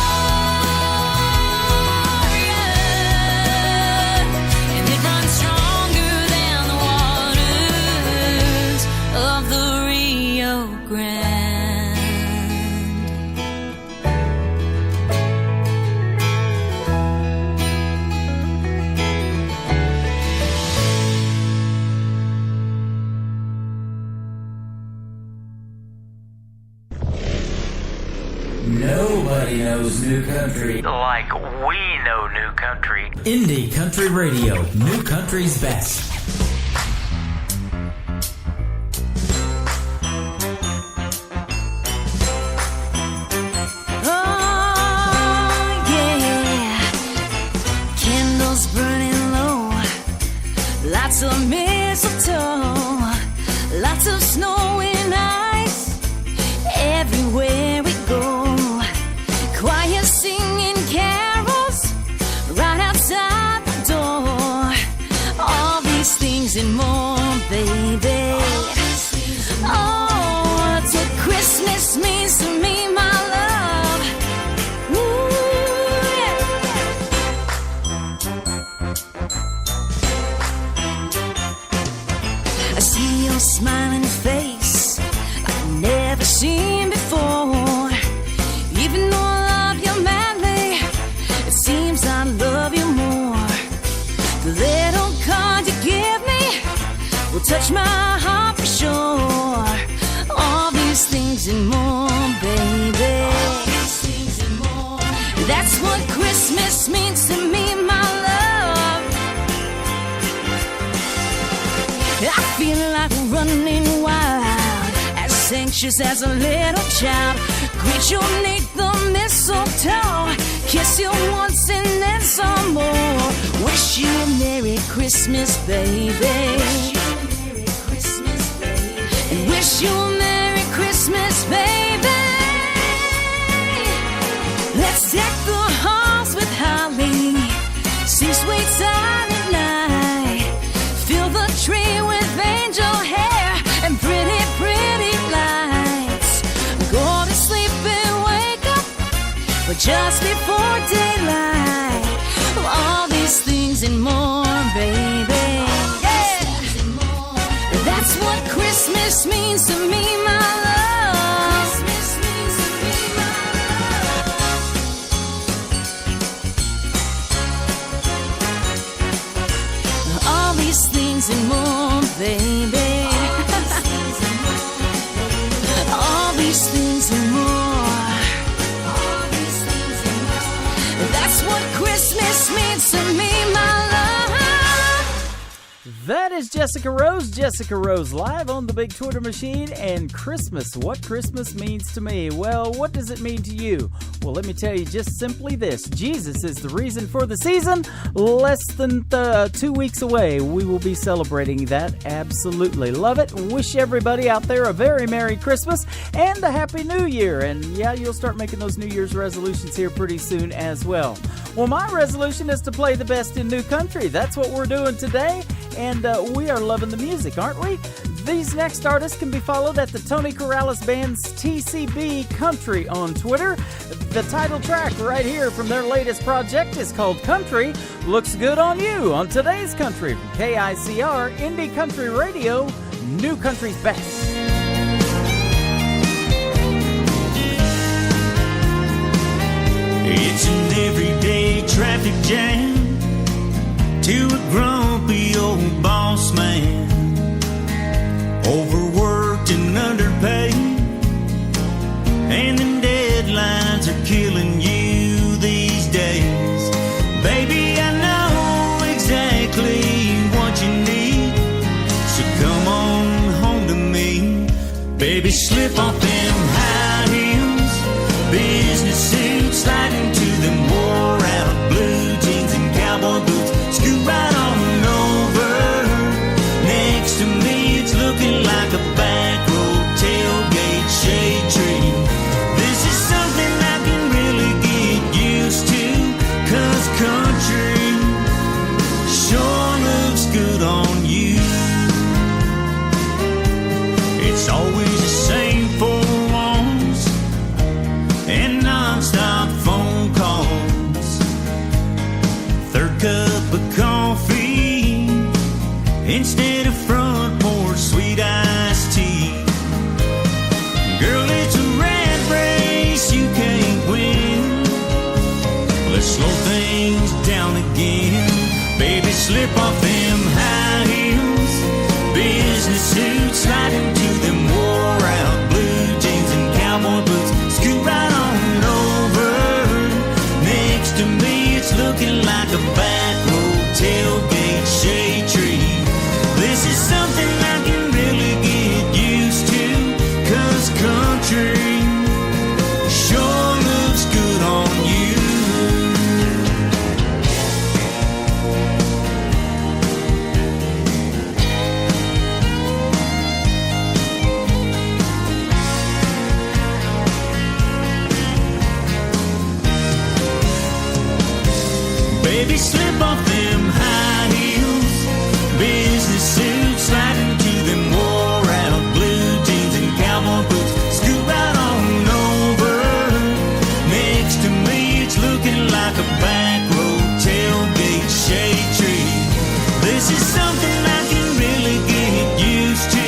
you. And it runs stronger than the waters of the Rio Grande. Nobody knows new country like we know new country. Indie Country Radio, New Country's Best. Oh, yeah. Candles burning low, lots of mistletoe, lots of snow and ice everywhere we go. Quiet see your smiling face I've never seen before. Even though I love you madly, it seems I love you more. The little card you give me will touch my heart for sure. All these things and more, baby. All these things and more. That's what Christmas means to me, my love. I feel like running wild, as anxious as a little child. Greet you beneath the mistletoe, kiss you once and then some more. Wish you a Merry Christmas, baby. And wish you a Merry Christmas, baby. Let's deck the halls with holly, sing sweet silent night, fill the tree with angel hair and pretty, pretty lights. Go to sleep and wake up, but just before daylight. All these things and more, baby. Yeah. That's what Christmas means to me, my love. Christmas means to me, my love. All these things and more, baby. All these things and more. That's what Christmas means to me, my love. That is Jessica Rose. Jessica Rose live on the big Twitter machine. And Christmas, what Christmas means to me. Well, what does it mean to you? Well, let me tell you just simply this. Jesus is the reason for the season. Less than 2 weeks away, we will be celebrating that. Absolutely love it. Wish everybody out there a very Merry Christmas and a Happy New Year. And yeah, you'll start making those New Year's resolutions here pretty soon as well. Well, my resolution is to play the best in new country. That's what we're doing today. And we are loving the music, aren't we? These next artists can be followed at the Tony Corrales Band's TCB Country on Twitter. The title track right here from their latest project is called Country. Looks good on you on today's Country from KICR, Indie Country Radio, New Country's Best. It's an everyday traffic jam to a grumpy old boss man, overworked and underpaid, and the deadlines are killing you these days. Baby, I know exactly what you need, so come on home to me. Baby, slip off them high heels, business suits, slide into them wore out blue jeans and cowboy boots. Scoot right on over next to me. It's looking like a back road tailgate shade tree. This is something I can really get used to, 'cause country sure looks good on you. It's always the same 4 walls and non-stop phone calls. Third cup of coffee instead of front porch sweet iced tea. Girl, it's a rat race you can't win. Let's slow things down again. Baby, slip off them high heels, business suits, slide into them wore out blue jeans and cowboy boots. Scoot right on over next to me. It's looking like a back road tailgate shade tree. This is something I can really get used to, 'cause country sure looks good on you. Baby, slip off them high heels, business suits, slide into them wore out blue jeans and cowboy boots. Scoot right on over next to me. It's looking like a back road tailgate shade tree. This is something I can really get used to,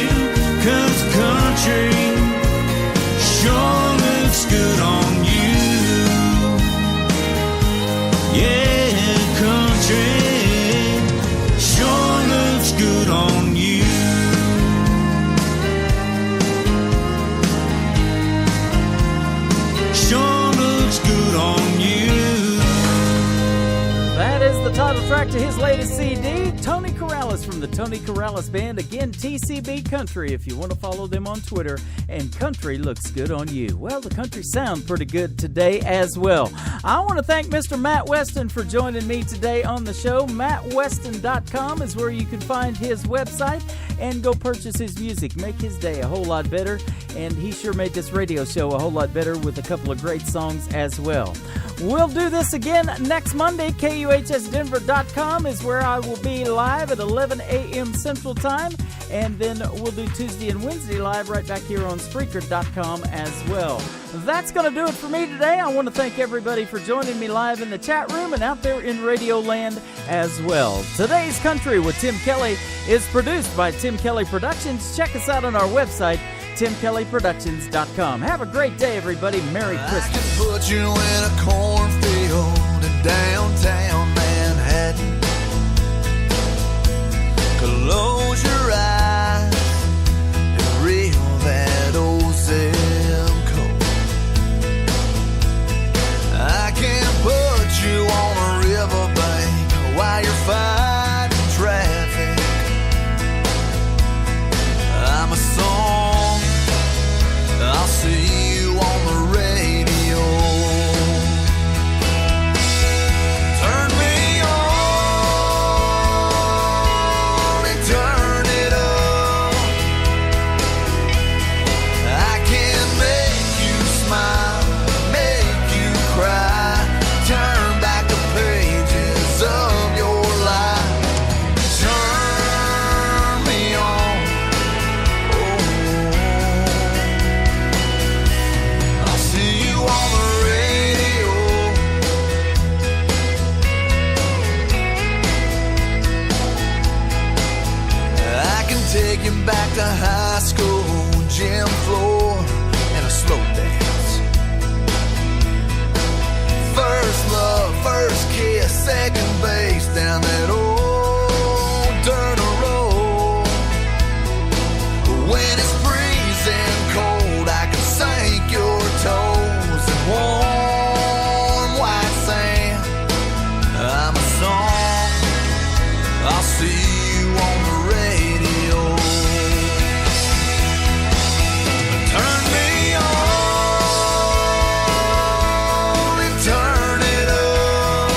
DVD, Tony Corrales from the Tony Corrales Band. Again, TCB Country if you want to follow them on Twitter. And country looks good on you. Well, the country sound pretty good today as well. I want to thank Mr. Matt Westin for joining me today on the show. MattWestin.com is where you can find his website and go purchase his music. Make his day a whole lot better. And he sure made this radio show a whole lot better with a couple of great songs as well. We'll do this again next Monday. KUHSDenver.com is where I will be live at 11 a.m. Central Time. And then we'll do Tuesday and Wednesday live right back here on Spreaker.com as well. That's going to do it for me today. I want to thank everybody for joining me live in the chat room and out there in Radio Land as well. Today's Country with Tim Kelly is produced by Tim Kelly Productions. Check us out on our website, TimKellyProductions.com. Have a great day, everybody. Merry Christmas. I can put you in a cornfield in downtown Manhattan. Close your eyes and reel that old zip code. I can put you on a riverbank while you're fighting traffic. I'm a song, I'll see you on the radio. Turn me on and turn it up. I can make you smile, make you cry, turn back the pages of your life. Turn me on. I'll see you on the radio. I can take you back to high school, gym floor, and a slow dance. First love, first kiss, second base down that old dirt road. When it's freezing cold, I can sink your toes in warm white sand. I'm a song, I'll see you on the radio. Turn me on and turn it up.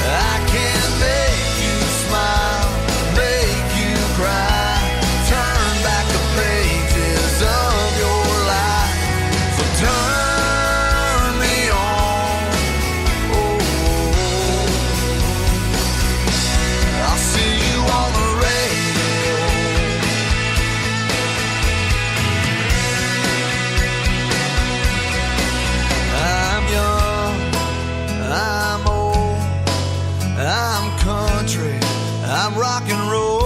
I can make you smile, make you cry, turn back the pages of your life. So turn me on. I'll see you on the radio. I'm young, I'm old, I'm country, I'm rock and roll.